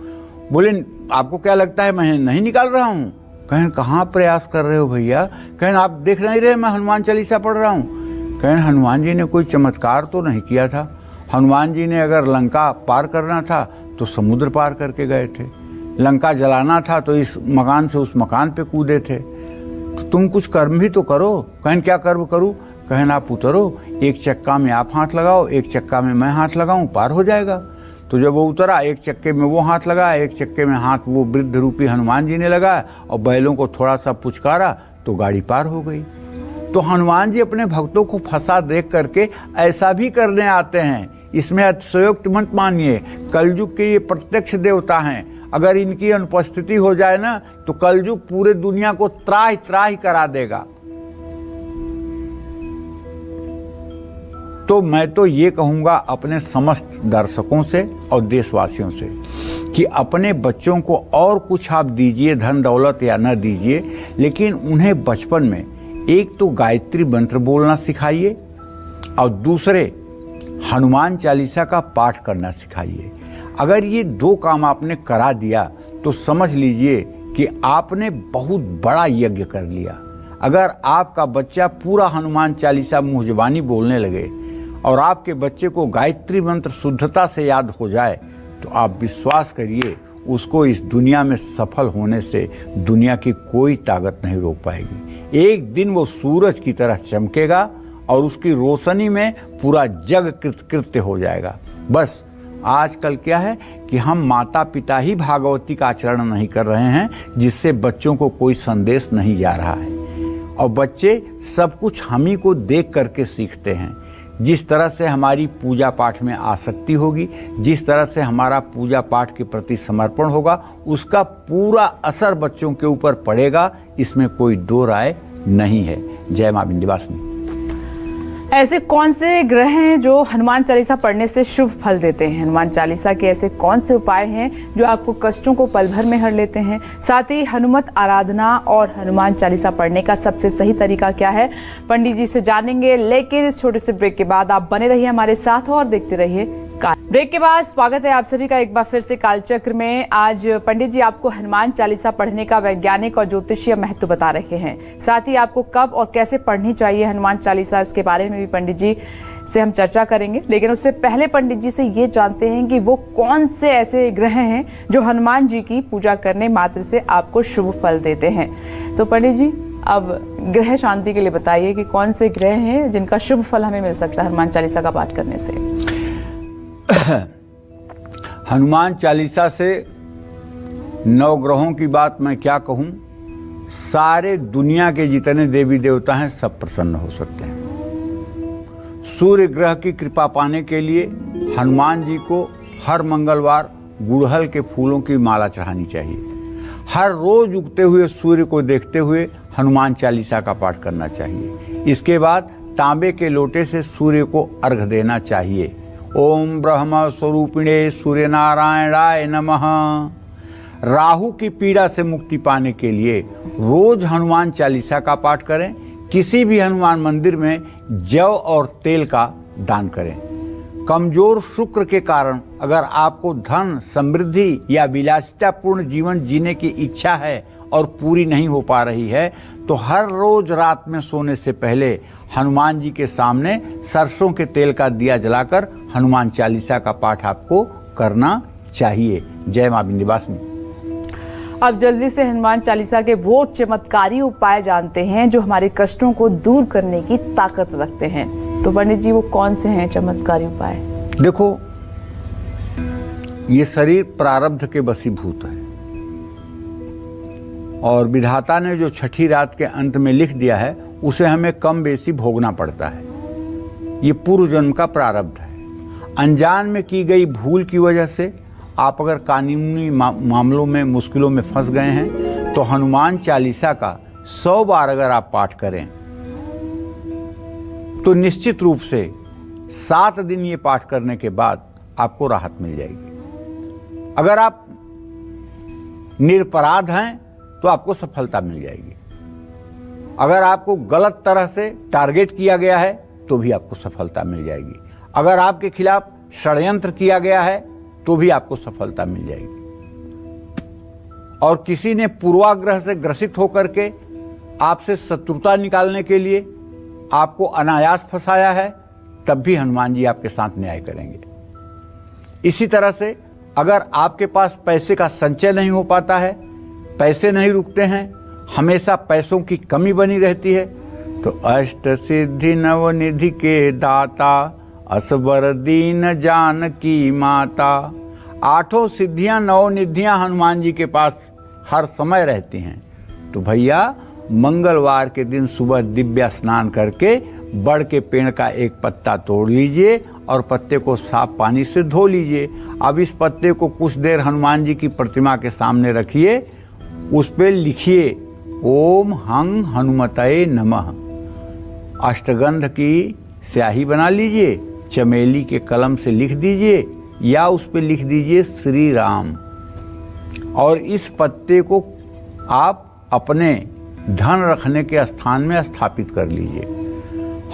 Speaker 3: बोले, आपको क्या लगता है मैं नहीं निकाल रहा हूँ? कहें, कहाँ प्रयास कर रहे हो भैया? कहें, आप देख नहीं रहे मैं हनुमान चालीसा पढ़ रहा हूँ। कहें, हनुमान जी ने कोई चमत्कार तो नहीं किया था। हनुमान जी ने अगर लंका पार करना था तो समुद्र पार करके गए थे, लंका जलाना था तो इस मकान से उस मकान पे कूदे थे। तो तुम कुछ कर्म भी तो करो। कहें, क्या कर्म करूँ? कहें, आप उतरो, एक चक्का में आप हाथ लगाओ, एक चक्का में मैं हाथ लगाऊं, पार हो जाएगा। तो जब वो उतरा, एक चक्के में वो हाथ लगाया, एक चक्के में हाथ वो वृद्ध रूपी हनुमान जी ने लगाया और बैलों को थोड़ा सा पुचकारा तो गाड़ी पार हो गई। तो हनुमान जी अपने भक्तों को फंसा देख करके ऐसा भी करने आते हैं। इसमें अतिशयोक्ति मत मानिए। कलयुग के ये प्रत्यक्ष देवता हैं। अगर इनकी अनुपस्थिति हो जाए ना तो कलयुग पूरे दुनिया को त्राहि त्राहि करा देगा। तो मैं तो ये कहूँगा अपने समस्त दर्शकों से और देशवासियों से कि अपने बच्चों को और कुछ आप दीजिए, धन दौलत या न दीजिए, लेकिन उन्हें बचपन में एक तो गायत्री मंत्र बोलना सिखाइए और दूसरे हनुमान चालीसा का पाठ करना सिखाइए। अगर ये 2 काम आपने करा दिया तो समझ लीजिए कि आपने बहुत बड़ा यज्ञ कर लिया। अगर आपका बच्चा पूरा हनुमान चालीसा मुँह ज़बानी बोलने लगे और आपके बच्चे को गायत्री मंत्र शुद्धता से याद हो जाए तो आप विश्वास करिए, उसको इस दुनिया में सफल होने से दुनिया की कोई ताकत नहीं रोक पाएगी। एक दिन वो सूरज की तरह चमकेगा और उसकी रोशनी में पूरा जग कृतकृत्य हो जाएगा। बस आजकल क्या है कि हम माता पिता ही भागवती का आचरण नहीं कर रहे हैं, जिससे बच्चों को कोई संदेश नहीं जा रहा है और बच्चे सब कुछ हम ही को देख करके सीखते हैं। जिस तरह से हमारी पूजा पाठ में आसक्ति होगी, जिस तरह से हमारा पूजा पाठ के प्रति समर्पण होगा, उसका पूरा असर बच्चों के ऊपर पड़ेगा, इसमें कोई 2 राय नहीं है। जय मां विंध्यवासिनी।
Speaker 1: ऐसे कौन से ग्रह हैं जो हनुमान चालीसा पढ़ने से शुभ फल देते हैं? हनुमान चालीसा के ऐसे कौन से उपाय हैं जो आपको कष्टों को पल भर में हर लेते हैं? साथ ही हनुमत आराधना और हनुमान चालीसा पढ़ने का सबसे सही तरीका क्या है, पंडित जी से जानेंगे। लेकिन इस छोटे से ब्रेक के बाद आप बने रहिए हमारे साथ और देखते रहिए काल। ब्रेक के बाद स्वागत है आप सभी का एक बार फिर से कालचक्र में। आज पंडित जी आपको हनुमान चालीसा पढ़ने का वैज्ञानिक और ज्योतिषीय महत्व बता रहे हैं। साथ ही आपको कब और कैसे पढ़नी चाहिए हनुमान चालीसा, इसके बारे में भी पंडित जी से हम चर्चा करेंगे। लेकिन उससे पहले पंडित जी से ये जानते हैं कि वो कौन से ऐसे ग्रह हैं जो हनुमान जी की पूजा करने मात्र से आपको शुभ फल देते हैं। तो पंडित जी अब ग्रह शांति के लिए बताइए कि कौन से ग्रह हैं जिनका शुभ फल हमें मिल सकता है हनुमान चालीसा का पाठ करने से।
Speaker 3: हनुमान चालीसा से 9 ग्रहों की बात मैं क्या कहूँ, सारे दुनिया के जितने देवी देवता हैं सब प्रसन्न हो सकते हैं। सूर्य ग्रह की कृपा पाने के लिए हनुमान जी को हर मंगलवार गुड़हल के फूलों की माला चढ़ानी चाहिए। हर रोज उगते हुए सूर्य को देखते हुए हनुमान चालीसा का पाठ करना चाहिए। इसके बाद तांबे के लोटे से सूर्य को अर्घ्य देना चाहिए। ओम ब्रह्म स्वरूपिणे सूर्य नारायणाय नमः। राहु की पीड़ा से मुक्ति पाने के लिए रोज हनुमान चालीसा का पाठ करें। किसी भी हनुमान मंदिर में जौ और तेल का दान करें। कमजोर शुक्र के कारण अगर आपको धन, समृद्धि या विलासितापूर्ण जीवन जीने की इच्छा है और पूरी नहीं हो पा रही है, तो हर रोज रात में सोने से पहले हनुमान जी के सामने सरसों के तेल का दिया जलाकर हनुमान चालीसा का पाठ आपको करना चाहिए। जय मां विंध्यवासिनी।
Speaker 1: अब जल्दी से हनुमान चालीसा के वो चमत्कारी उपाय जानते हैं जो हमारे कष्टों को दूर करने की ताकत रखते हैं। तो पंडित जी वो कौन से हैं चमत्कारी उपाय?
Speaker 3: देखो, ये शरीर प्रारब्ध के वशीभूत है और विधाता ने जो छठी रात के अंत में लिख दिया है उसे हमें कम बेसी भोगना पड़ता है। ये पूर्व जन्म का प्रारब्ध है। अनजान में की गई भूल की वजह से आप अगर कानूनी मामलों में, मुश्किलों में फंस गए हैं, तो हनुमान चालीसा का 100 बार अगर आप पाठ करें तो निश्चित रूप से 7 दिन ये पाठ करने के बाद आपको राहत मिल जाएगी। अगर आप निरपराध हैं तो आपको सफलता मिल जाएगी। अगर आपको गलत तरह से टारगेट किया गया है तो भी आपको सफलता मिल जाएगी। अगर आपके खिलाफ षड्यंत्र किया गया है तो भी आपको सफलता मिल जाएगी। और किसी ने पूर्वाग्रह से ग्रसित होकर के आपसे शत्रुता निकालने के लिए आपको अनायास फंसाया है, तब भी हनुमान जी आपके साथ न्याय करेंगे। इसी तरह से अगर आपके पास पैसे का संचय नहीं हो पाता है, पैसे नहीं रुकते हैं, हमेशा पैसों की कमी बनी रहती है, तो अष्ट सिद्धि नवनिधि के दाता असबर दीन जानकी माता। 8 सिद्धियां, 9 निधियां हनुमान जी के पास हर समय रहती हैं। तो भैया मंगलवार के दिन सुबह दिव्य स्नान करके बड़ के पेड़ का एक पत्ता तोड़ लीजिए और पत्ते को साफ पानी से धो लीजिए। अब इस पत्ते को कुछ देर हनुमान जी की प्रतिमा के सामने रखिए, उस पर लिखिए ओम हं हनुमतये नमः। अष्टगंध की स्याही बना लीजिए, चमेली के कलम से लिख दीजिए या उस पे लिख दीजिए श्री राम, और इस पत्ते को आप अपने धन रखने के स्थान में स्थापित कर लीजिए।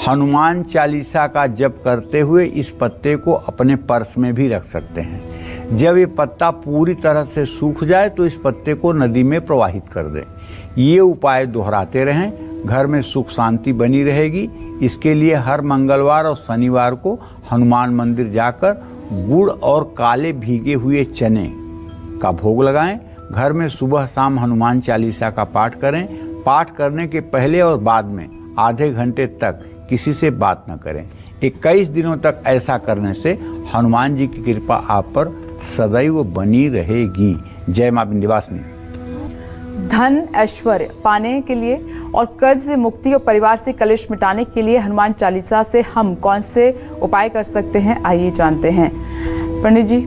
Speaker 3: हनुमान चालीसा का जप करते हुए इस पत्ते को अपने पर्स में भी रख सकते हैं। जब ये पत्ता पूरी तरह से सूख जाए तो इस पत्ते को नदी में प्रवाहित कर दें। ये उपाय दोहराते रहें, घर में सुख शांति बनी रहेगी। इसके लिए हर मंगलवार और शनिवार को हनुमान मंदिर जाकर गुड़ और काले भीगे हुए चने का भोग लगाएं। घर में सुबह शाम हनुमान चालीसा का पाठ करें। पाठ करने के पहले और बाद में आधे घंटे तक किसी से बात न करें। 21 दिनों तक ऐसा करने से हनुमान जी की कृपा आप पर सदैव बनी रहेगी। जय मां विंध्यवासिनी।
Speaker 1: धन ऐश्वर्य पाने के लिए और कर्ज से मुक्ति और परिवार से कलेश मिटाने के लिए हनुमान चालीसा से हम कौन से उपाय कर सकते हैं, आइए जानते हैं। पंडित जी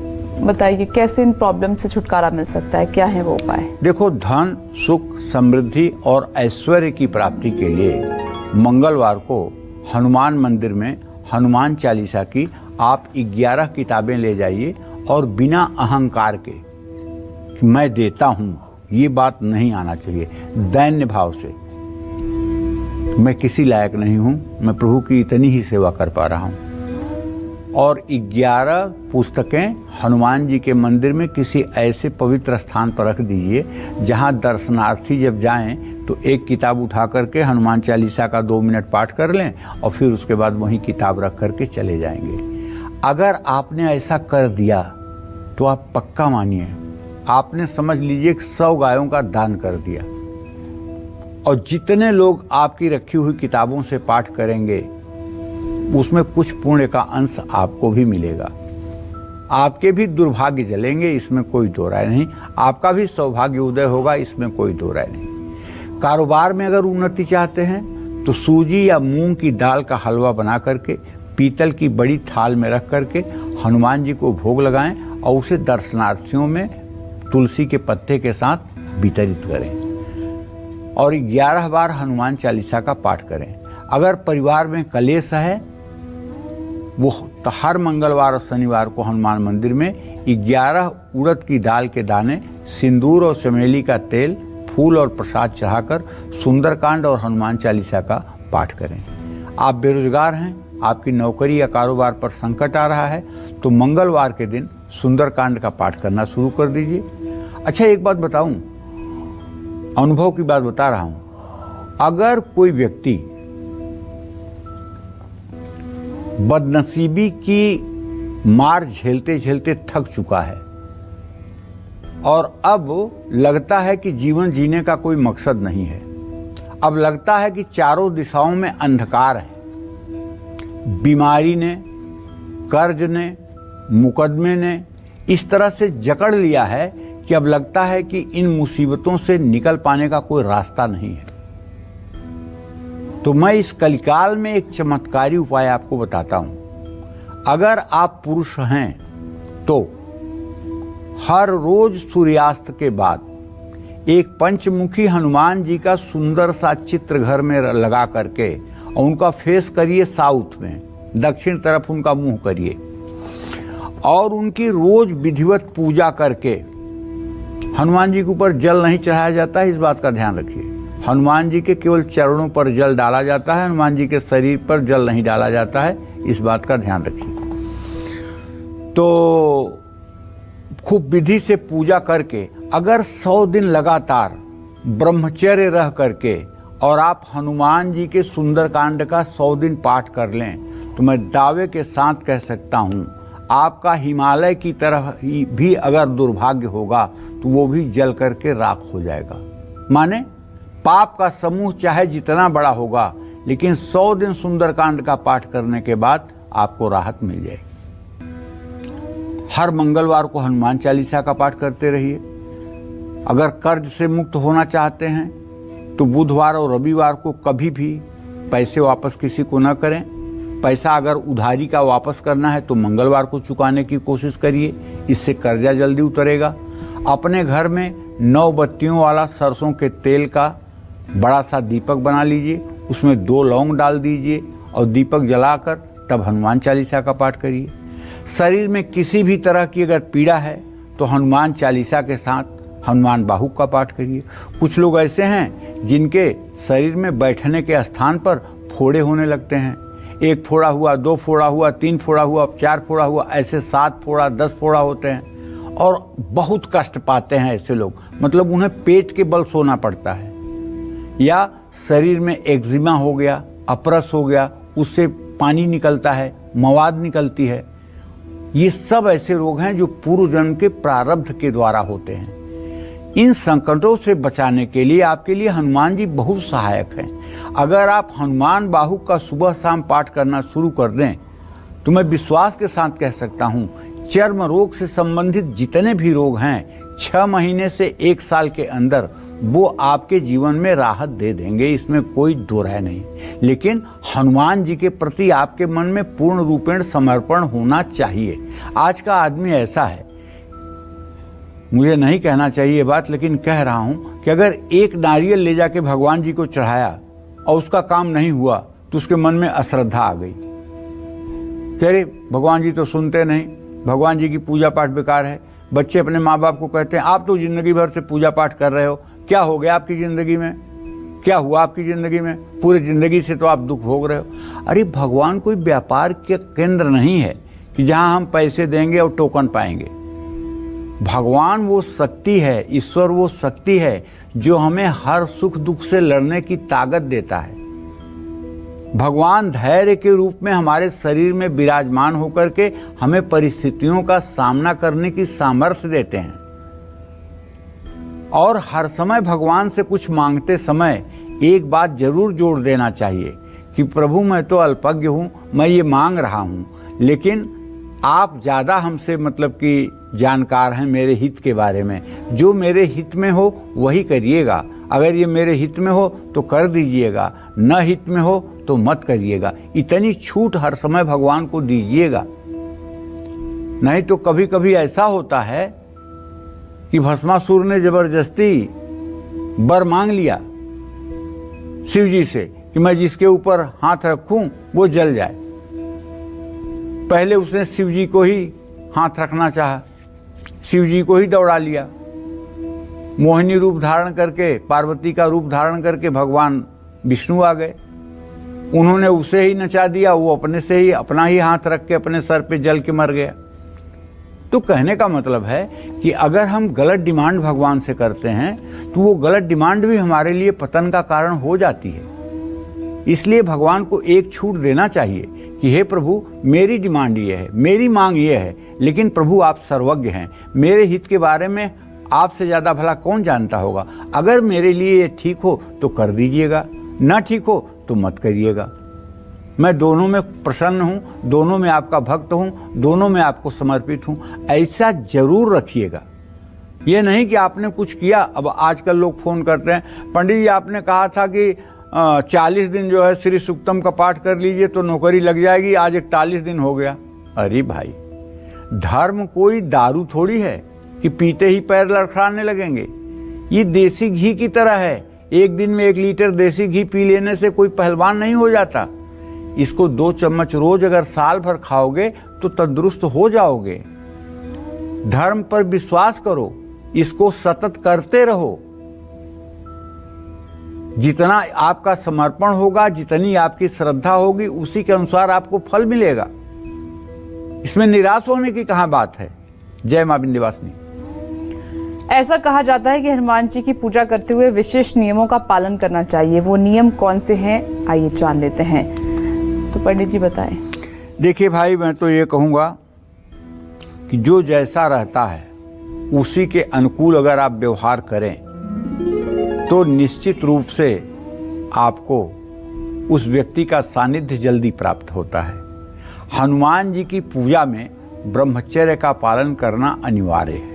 Speaker 1: बताइए, कैसे इन प्रॉब्लम से छुटकारा मिल सकता है, क्या है वो उपाय?
Speaker 3: देखो, धन सुख समृद्धि और ऐश्वर्य की प्राप्ति के लिए मंगलवार को हनुमान मंदिर में हनुमान चालीसा की आप 11 किताबें ले जाइए और बिना अहंकार के कि मैं देता हूँ, ये बात नहीं आना चाहिए। दैन्य भाव से मैं किसी लायक नहीं हूँ, मैं प्रभु की इतनी ही सेवा कर पा रहा हूँ। और 11 पुस्तकें हनुमान जी के मंदिर में किसी ऐसे पवित्र स्थान पर रख दीजिए जहाँ दर्शनार्थी जब जाएं तो एक किताब उठा करके हनुमान चालीसा का 2 मिनट पाठ कर लें और फिर उसके बाद वही किताब रख करके चले जाएंगे। अगर आपने ऐसा कर दिया तो आप पक्का मानिए, आपने समझ लीजिए 100 गायों का दान कर दिया। और जितने लोग आपकी रखी हुई किताबों से पाठ करेंगे उसमें कुछ पुण्य का अंश आपको भी मिलेगा। आपके भी दुर्भाग्य जलेंगे, इसमें कोई दो राय नहीं। आपका भी सौभाग्य उदय होगा, इसमें कोई दो राय नहीं। कारोबार में अगर उन्नति चाहते हैं तो सूजी या मूंग की दाल का हलवा बना करके पीतल की बड़ी थाल में रख करके हनुमान जी को भोग लगाएं और उसे दर्शनार्थियों में तुलसी के पत्ते के साथ वितरित करें और 11 बार हनुमान चालीसा का पाठ करें। अगर परिवार में कलेश है, वो हर मंगलवार और शनिवार को हनुमान मंदिर में 11 उड़द की दाल के दाने, सिंदूर और चमेली का तेल, फूल और प्रसाद चढ़ाकर सुंदरकांड और हनुमान चालीसा का पाठ करें। आप बेरोजगार हैं, आपकी नौकरी या कारोबार पर संकट आ रहा है तो मंगलवार के दिन सुंदरकांड का पाठ करना शुरू कर दीजिए। अच्छा, एक बात बताऊं, अनुभव की बात बता रहा हूं। अगर कोई व्यक्ति बदनसीबी की मार झेलते झेलते थक चुका है और अब लगता है कि जीवन जीने का कोई मकसद नहीं है, अब लगता है कि चारों दिशाओं में अंधकार है, बीमारी ने, कर्ज ने, मुकदमे ने इस तरह से जकड़ लिया है कि अब लगता है कि इन मुसीबतों से निकल पाने का कोई रास्ता नहीं है, तो मैं इस कलिकाल में एक चमत्कारी उपाय आपको बताता हूं। अगर आप पुरुष हैं तो हर रोज सूर्यास्त के बाद एक पंचमुखी हनुमान जी का सुंदर सा चित्र घर में लगा करके और उनका फेस करिए साउथ में, दक्षिण तरफ उनका मुंह करिए और उनकी रोज विधिवत पूजा करके, हनुमान जी के ऊपर जल नहीं चढ़ाया जाता है, इस बात का ध्यान रखिए। हनुमान जी के केवल चरणों पर जल डाला जाता है, हनुमान जी के शरीर पर जल नहीं डाला जाता है, इस बात का ध्यान रखिए। तो खूब विधि से पूजा करके अगर 100 दिन लगातार ब्रह्मचर्य रह करके और आप हनुमान जी के सुंदरकांड का 100 दिन पाठ कर लें तो मैं दावे के साथ कह सकता हूं, आपका हिमालय की तरह भी अगर दुर्भाग्य होगा तो वो भी जल करके राख हो जाएगा। माने पाप का समूह चाहे जितना बड़ा होगा, लेकिन 100 दिन सुंदरकांड का पाठ करने के बाद आपको राहत मिल जाएगी। हर मंगलवार को हनुमान चालीसा का पाठ करते रहिए। अगर कर्ज से मुक्त होना चाहते हैं तो बुधवार और रविवार को कभी भी पैसे वापस किसी को न करें। पैसा अगर उधारी का वापस करना है तो मंगलवार को चुकाने की कोशिश करिए, इससे कर्जा जल्दी उतरेगा। अपने घर में 9 बत्तियों वाला सरसों के तेल का बड़ा सा दीपक बना लीजिए, उसमें 2 लौंग डाल दीजिए और दीपक जलाकर तब हनुमान चालीसा का पाठ करिए। शरीर में किसी भी तरह की अगर पीड़ा है तो हनुमान चालीसा के साथ हनुमान बाहुक का पाठ करिए। कुछ लोग ऐसे हैं जिनके शरीर में बैठने के स्थान पर फोड़े होने लगते हैं। 1 फोड़ा हुआ, 2 फोड़ा हुआ, 3 फोड़ा हुआ, 4 फोड़ा हुआ, ऐसे 7 फोड़ा, 10 फोड़ा होते हैं और बहुत कष्ट पाते हैं ऐसे लोग। मतलब उन्हें पेट के बल सोना पड़ता है। या शरीर में एक्जिमा हो गया, अपरस हो गया, उससे पानी निकलता है, मवाद निकलती है। ये सब ऐसे रोग हैं जो पूर्व जन्म के प्रारब्ध के द्वारा होते हैं। इन संकटों से बचाने के लिए आपके लिए हनुमान जी बहुत सहायक हैं। अगर आप हनुमान बाहुक का सुबह शाम पाठ करना शुरू कर दें तो मैं विश्वास के साथ कह सकता हूं, चर्म रोग से संबंधित जितने भी रोग हैं 6 महीने से 1 साल के अंदर वो आपके जीवन में राहत दे देंगे, इसमें कोई दो राय नहीं। लेकिन हनुमान जी के प्रति आपके मन में पूर्ण रूपेण समर्पण होना चाहिए। आज का आदमी ऐसा है, मुझे नहीं कहना चाहिए ये बात, लेकिन कह रहा हूं कि अगर एक नारियल ले जाके भगवान जी को चढ़ाया और उसका काम नहीं हुआ तो उसके मन में अश्रद्धा आ गई। कह रहे भगवान जी तो सुनते नहीं, भगवान जी की पूजा पाठ बेकार है। बच्चे अपने माँ बाप को कहते हैं आप तो जिंदगी भर से पूजा पाठ कर रहे हो, क्या हो गया आपकी जिंदगी में, क्या हुआ आपकी जिंदगी में, पूरी जिंदगी से तो आप दुख भोग रहे हो। अरे भगवान कोई व्यापार के केंद्र नहीं है कि जहां हम पैसे देंगे और टोकन पाएंगे। भगवान वो शक्ति है, ईश्वर वो शक्ति है जो हमें हर सुख दुख से लड़ने की ताकत देता है। भगवान धैर्य के रूप में हमारे शरीर में विराजमान होकर के हमें परिस्थितियों का सामना करने की सामर्थ्य देते हैं। और हर समय भगवान से कुछ मांगते समय एक बात जरूर जोड़ देना चाहिए कि प्रभु मैं तो अल्पज्ञ हूं, मैं ये मांग रहा हूं, लेकिन आप ज्यादा हमसे मतलब कि जानकार हैं मेरे हित के बारे में। जो मेरे हित में हो वही करिएगा। अगर ये मेरे हित में हो तो कर दीजिएगा, न हित में हो तो मत करिएगा। इतनी छूट हर समय भगवान को दीजिएगा। नहीं तो कभी कभी ऐसा होता है कि भस्मासुर ने जबरदस्ती वर मांग लिया शिव जी से कि मैं जिसके ऊपर हाथ रखूं वो जल जाए। पहले उसने शिव जी को ही हाथ रखना चाहा, शिव जी को ही दौड़ा लिया। मोहिनी रूप धारण करके, पार्वती का रूप धारण करके भगवान विष्णु आ गए। उन्होंने उसे ही नचा दिया, वो अपने से ही अपना ही हाथ रख के अपने सर पे जल के मर गया। तो कहने का मतलब है कि अगर हम गलत डिमांड भगवान से करते हैं तो वो गलत डिमांड भी हमारे लिए पतन का कारण हो जाती है। इसलिए भगवान को एक छूट देना चाहिए कि हे प्रभु मेरी डिमांड ये है, मेरी मांग ये है, लेकिन प्रभु आप सर्वज्ञ हैं, मेरे हित के बारे में आपसे ज्यादा भला कौन जानता होगा। अगर मेरे लिए ये ठीक हो तो कर दीजिएगा, ना ठीक हो तो मत करिएगा। मैं दोनों में प्रसन्न हूं, दोनों में आपका भक्त हूं, दोनों में आपको समर्पित हूं, ऐसा जरूर रखिएगा। ये नहीं कि आपने कुछ किया। अब आजकल लोग फोन करते हैं, पंडित जी आपने कहा था कि 40 दिन जो है श्री सूक्तम का पाठ कर लीजिए तो नौकरी लग जाएगी, आज 41 दिन हो गया। अरे भाई, धर्म कोई दारू थोड़ी है कि पीते ही पैर लड़खड़ाने लगेंगे। ये देसी घी की तरह है, एक दिन में 1 लीटर देसी घी पी लेने से कोई पहलवान नहीं हो जाता। इसको 2 चम्मच रोज अगर साल भर खाओगे तो तंदुरुस्त हो जाओगे। धर्म पर विश्वास करो, इसको सतत करते रहो। जितना आपका समर्पण होगा, जितनी आपकी श्रद्धा होगी, उसी के अनुसार आपको फल मिलेगा। इसमें निराश होने की कहां बात है। जय मां विंध्यवासिनी।
Speaker 1: ऐसा कहा जाता है कि हनुमान जी की पूजा करते हुए विशेष नियमों का पालन करना चाहिए। वो नियम कौन से हैं, आइए जान लेते हैं। तो पंडित जी बताएं।
Speaker 3: देखिए भाई, मैं तो ये कहूँगा कि जो जैसा रहता है उसी के अनुकूल अगर आप व्यवहार करें तो निश्चित रूप से आपको उस व्यक्ति का सानिध्य जल्दी प्राप्त होता है। हनुमान जी की पूजा में ब्रह्मचर्य का पालन करना अनिवार्य है।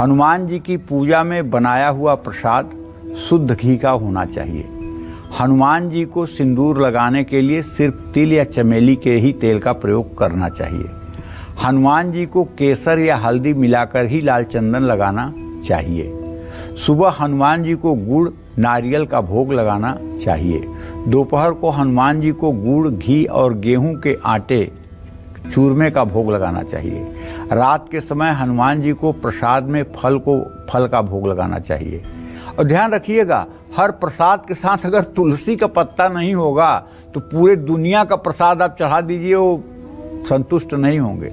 Speaker 3: हनुमान जी की पूजा में बनाया हुआ प्रसाद शुद्ध घी का होना चाहिए। हनुमान जी को सिंदूर लगाने के लिए सिर्फ तिल या चमेली के ही तेल का प्रयोग करना चाहिए। हनुमान जी को केसर या हल्दी मिलाकर ही लाल चंदन लगाना चाहिए। सुबह हनुमान जी को गुड़ नारियल का भोग लगाना चाहिए। दोपहर को हनुमान जी को गुड़, घी और गेहूं के आटे चूरमे का भोग लगाना चाहिए। रात के समय हनुमान जी को प्रसाद में फल का भोग लगाना चाहिए। और ध्यान रखिएगा, हर प्रसाद के साथ अगर तुलसी का पत्ता नहीं होगा तो पूरे दुनिया का प्रसाद आप चढ़ा दीजिए, वो संतुष्ट नहीं होंगे।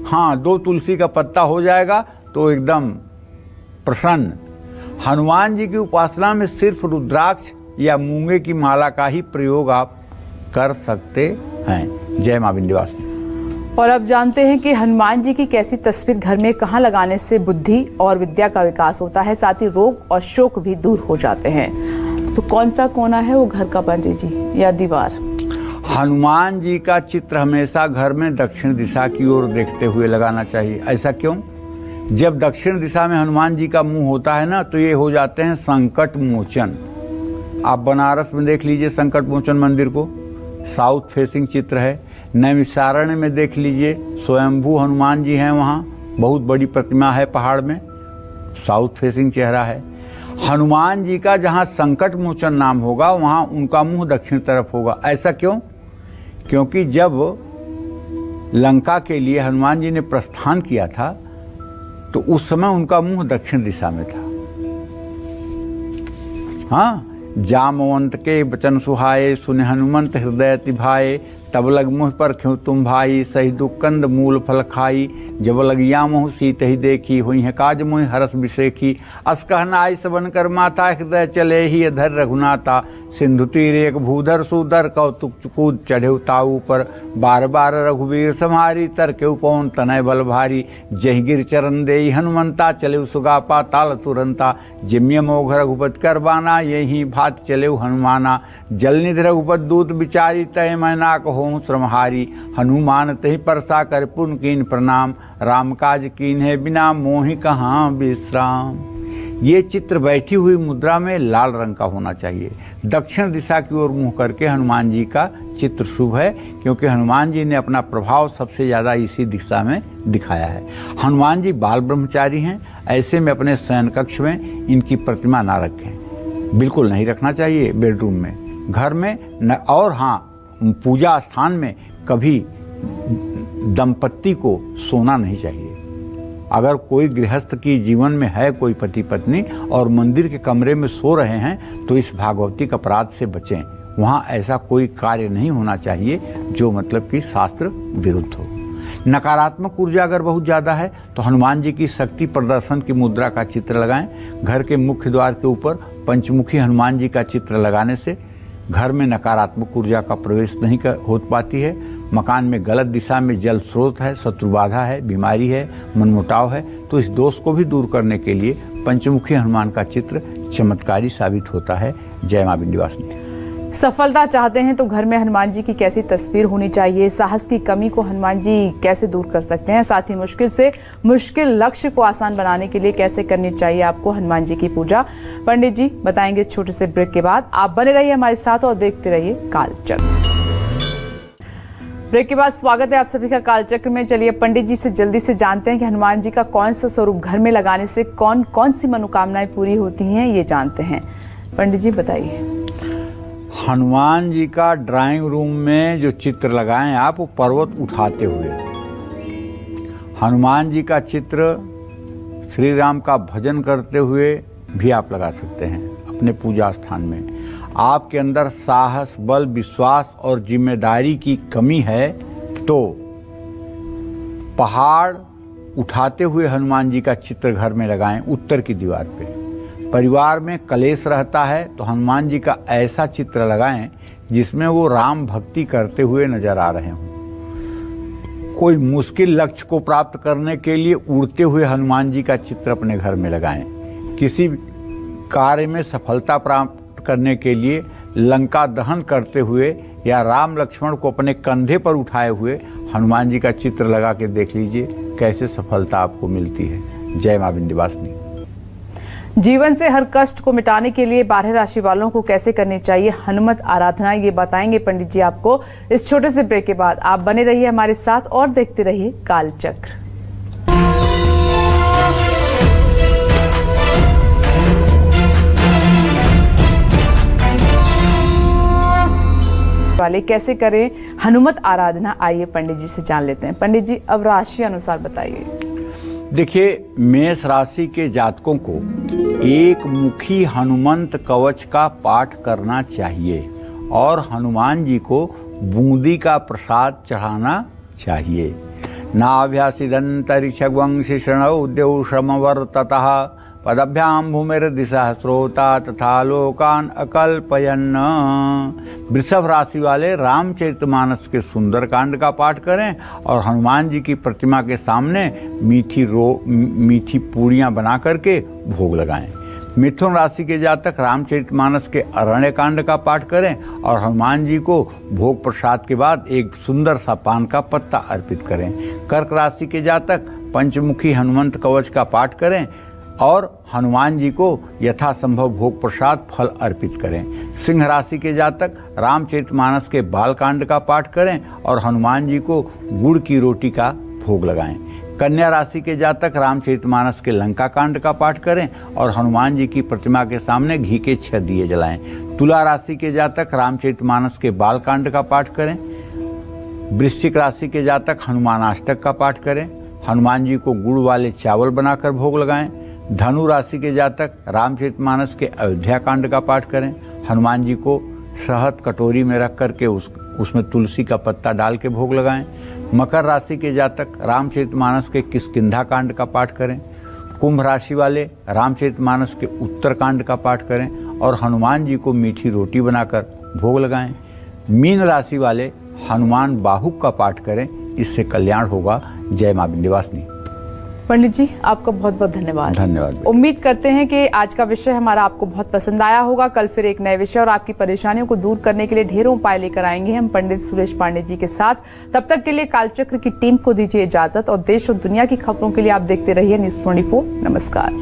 Speaker 3: हाँ, 2 तुलसी का पत्ता हो जाएगा तो एकदम प्रसन्न। हनुमान जी की उपासना में सिर्फ रुद्राक्ष या मूंगे की माला का ही प्रयोग आप कर सकते हैं। जय मां विंध्यवासिनी।
Speaker 1: और अब जानते हैं कि हनुमान जी की कैसी तस्वीर घर में कहाँ लगाने से बुद्धि और विद्या का विकास होता है, साथ ही रोग और शोक भी दूर हो जाते हैं। तो कौन सा कोना है वो घर का, पंडित जी, या दीवार?
Speaker 3: हनुमान जी का चित्र हमेशा घर में दक्षिण दिशा की ओर देखते हुए लगाना चाहिए। ऐसा क्यों? जब दक्षिण दिशा में हनुमान जी का मुंह होता है ना, तो ये हो जाते हैं संकट मोचन। आप बनारस में देख लीजिए संकट मोचन मंदिर को, साउथ फेसिंग चित्र है। नैमिषारण्य में देख लीजिए, स्वयंभू हनुमान जी हैं, वहाँ बहुत बड़ी प्रतिमा है पहाड़ में, साउथ फेसिंग चेहरा है। हनुमान जी का जहाँ संकट मोचन नाम होगा वहाँ उनका मुंह दक्षिण तरफ होगा। ऐसा क्यों? क्योंकि जब लंका के लिए हनुमान जी ने प्रस्थान किया था तो उस समय उनका मुंह दक्षिण दिशा में था। हाँ, जामवंत के बचन सुहाए, सुने हनुमंत हृदय तिभाए, तब लग मुँह पर क्यों तुम भाई, सही दुकंद मूल फल खाई, जब लग या मुँह सीत ही देखी, हुई है काज मुँह हरस विषेखी, अस कहनाई सबन कर माता, हृदय चले ही अधर रघुनाथा, सिंधु तीर एक भूधर सुधर, कौतुक कूद चढ़े ताऊ पर, बार बार रघुवीर सम्हारी, तर के पवन तनय बल भारी, जय गिर चरण देई हनुमंता, चले सुगा पाताल तुरंता, जिम्य मोघ रघुपत कर बाना, यही भात चले हनुमाना, जलनिधि रघुपत दूत विचारी, तय मैना कहो श्रमहारी, हनुमान तहि परसा कर पुन कीन प्रणाम, राम काज कीन है बिना मोहि कहाँ विश्राम। ये चित्र बैठी हुई मुद्रा में लाल रंग का होना चाहिए। दक्षिण दिशा की ओर मुंह करके हनुमान जी का चित्र शुभ है, क्योंकि हनुमान जी ने अपना प्रभाव सबसे ज़्यादा इसी दिशा में दिखाया है। हनुमान जी बाल ब्रह्मचारी हैं, ऐसे में अपने शयन कक्ष में इनकी प्रतिमा ना रखें, बिल्कुल नहीं रखना चाहिए बेडरूम में, घर में न। और हाँ, पूजा स्थान में कभी दंपत्ति को सोना नहीं चाहिए। अगर कोई गृहस्थ की जीवन में है कोई पति पत्नी और मंदिर के कमरे में सो रहे हैं तो इस भागवतिक अपराध से बचें। वहाँ ऐसा कोई कार्य नहीं होना चाहिए जो मतलब कि शास्त्र विरुद्ध हो। नकारात्मक ऊर्जा अगर बहुत ज़्यादा है तो हनुमान जी की शक्ति प्रदर्शन की मुद्रा का चित्र लगाएं। घर के मुख्य द्वार के ऊपर पंचमुखी हनुमान जी का चित्र लगाने से घर में नकारात्मक ऊर्जा का प्रवेश नहीं हो पाती है। मकान में गलत दिशा में जल स्रोत है, शत्रु बाधा है, बीमारी है, मनमुटाव है, तो इस दोष को भी दूर करने के लिए पंचमुखी हनुमान का चित्र चमत्कारी साबित होता है। जय मां विंध्यवासिनी।
Speaker 1: सफलता चाहते हैं तो घर में हनुमान जी की कैसी तस्वीर होनी चाहिए, साहस की कमी को हनुमान जी कैसे दूर कर सकते हैं, साथ ही मुश्किल से मुश्किल लक्ष्य को आसान बनाने के लिए कैसे करनी चाहिए आपको हनुमान जी की पूजा, पंडित जी बताएंगे इस छोटे से ब्रेक के बाद। आप बने रहिए हमारे साथ और देखते रहिए कालचक्र। ब्रेक के बाद स्वागत है आप सभी का कालचक्र में। चलिए पंडित जी से जल्दी से जानते हैं कि हनुमान जी का कौन सा स्वरूप घर में लगाने से कौन कौन सी मनोकामनाएं पूरी होती हैं, ये जानते हैं। पंडित जी बताइए।
Speaker 3: हनुमान जी का ड्राइंग रूम में जो चित्र लगाएं आप, वो पर्वत उठाते हुए। हनुमान जी का चित्र श्री राम का भजन करते हुए भी आप लगा सकते हैं अपने पूजा स्थान में। आपके अंदर साहस, बल, विश्वास और जिम्मेदारी की कमी है तो पहाड़ उठाते हुए हनुमान जी का चित्र घर में लगाएं उत्तर की दीवार पे। परिवार में कलेश रहता है तो हनुमान जी का ऐसा चित्र लगाएं जिसमें वो राम भक्ति करते हुए नजर आ रहे हों। कोई मुश्किल लक्ष्य को प्राप्त करने के लिए उड़ते हुए हनुमान जी का चित्र अपने घर में लगाएं। किसी कार्य में सफलता प्राप्त करने के लिए लंका दहन करते हुए या राम लक्ष्मण को अपने कंधे पर उठाए हुए हनुमान जी का चित्र लगा के देख लीजिए कैसे सफलता आपको मिलती है। जय मां विंध्यवासिनी।
Speaker 1: जीवन से हर कष्ट को मिटाने के लिए 12 राशि वालों को कैसे करनी चाहिए हनुमत आराधना, ये बताएंगे पंडित जी आपको इस छोटे से ब्रेक के बाद। आप बने रहिए हमारे साथ और देखते रहिए कालचक्र। वाले कैसे करें हनुमत आराधना, आइए पंडित जी से जान लेते हैं। पंडित जी, अब राशि अनुसार बताइए।
Speaker 3: देखिए, मेष राशि के जातकों को एक मुखी हनुमंत कवच का पाठ करना चाहिए और हनुमान जी को बूंदी का प्रसाद चढ़ाना चाहिए। नाभ्यासिदंतरिक्षवंशी शृणौ द्यौषमवर्ततः पदभ्याम भूमिर्दिशः स्रोता तथा लोकान अकल्पयन्। वृषभ राशि वाले रामचरितमानस के सुंदरकांड का पाठ करें और हनुमान जी की प्रतिमा के सामने मीठी पूड़ियाँ बना करके भोग लगाएं। मिथुन राशि के जातक रामचरितमानस के अरण्यकांड का पाठ करें और हनुमान जी को भोग प्रसाद के बाद एक सुंदर सा पान का पत्ता अर्पित करें। कर्क राशि के जातक पंचमुखी हनुमंत कवच का पाठ करें और हनुमान जी को यथासंभव भोग प्रसाद फल अर्पित करें। सिंह राशि के जातक रामचरितमानस के बालकांड का पाठ करें और हनुमान जी को गुड़ की रोटी का भोग लगाएं। कन्या राशि के जातक रामचरितमानस के लंका कांड का पाठ करें और हनुमान जी की प्रतिमा के सामने घी के 6 दिए जलाएं। तुला राशि के जातक रामचरितमानस के बालकांड का पाठ करें। वृश्चिक राशि के जातक हनुमानाष्टक का पाठ करें। हनुमान जी को गुड़ वाले चावल बनाकर भोग लगाएं। धनु राशि के जातक रामचरितमानस के अयोध्या कांड का पाठ करें। हनुमान जी को शहद कटोरी में रख करके उसमें तुलसी का पत्ता डाल के भोग लगाएं। मकर राशि के जातक रामचरितमानस के किष्किंधा कांड का पाठ करें। कुंभ राशि वाले रामचरितमानस के उत्तरकांड का पाठ करें और हनुमान जी को मीठी रोटी बनाकर भोग लगाएं। मीन राशि वाले हनुमान बाहुक का पाठ करें, इससे कल्याण होगा। जय मां विंध्यवासिनी।
Speaker 1: पंडित जी, आपका बहुत बहुत धन्यवाद।
Speaker 3: धन्यवाद।
Speaker 1: उम्मीद करते हैं कि आज का विषय हमारा आपको बहुत पसंद आया होगा। कल फिर एक नए विषय और आपकी परेशानियों को दूर करने के लिए ढेरों उपाय लेकर आएंगे हम पंडित सुरेश पांडे जी के साथ। तब तक के लिए कालचक्र की टीम को दीजिए इजाजत और देश और दुनिया की खबरों के लिए आप देखते रहिए न्यूज़ 24। नमस्कार।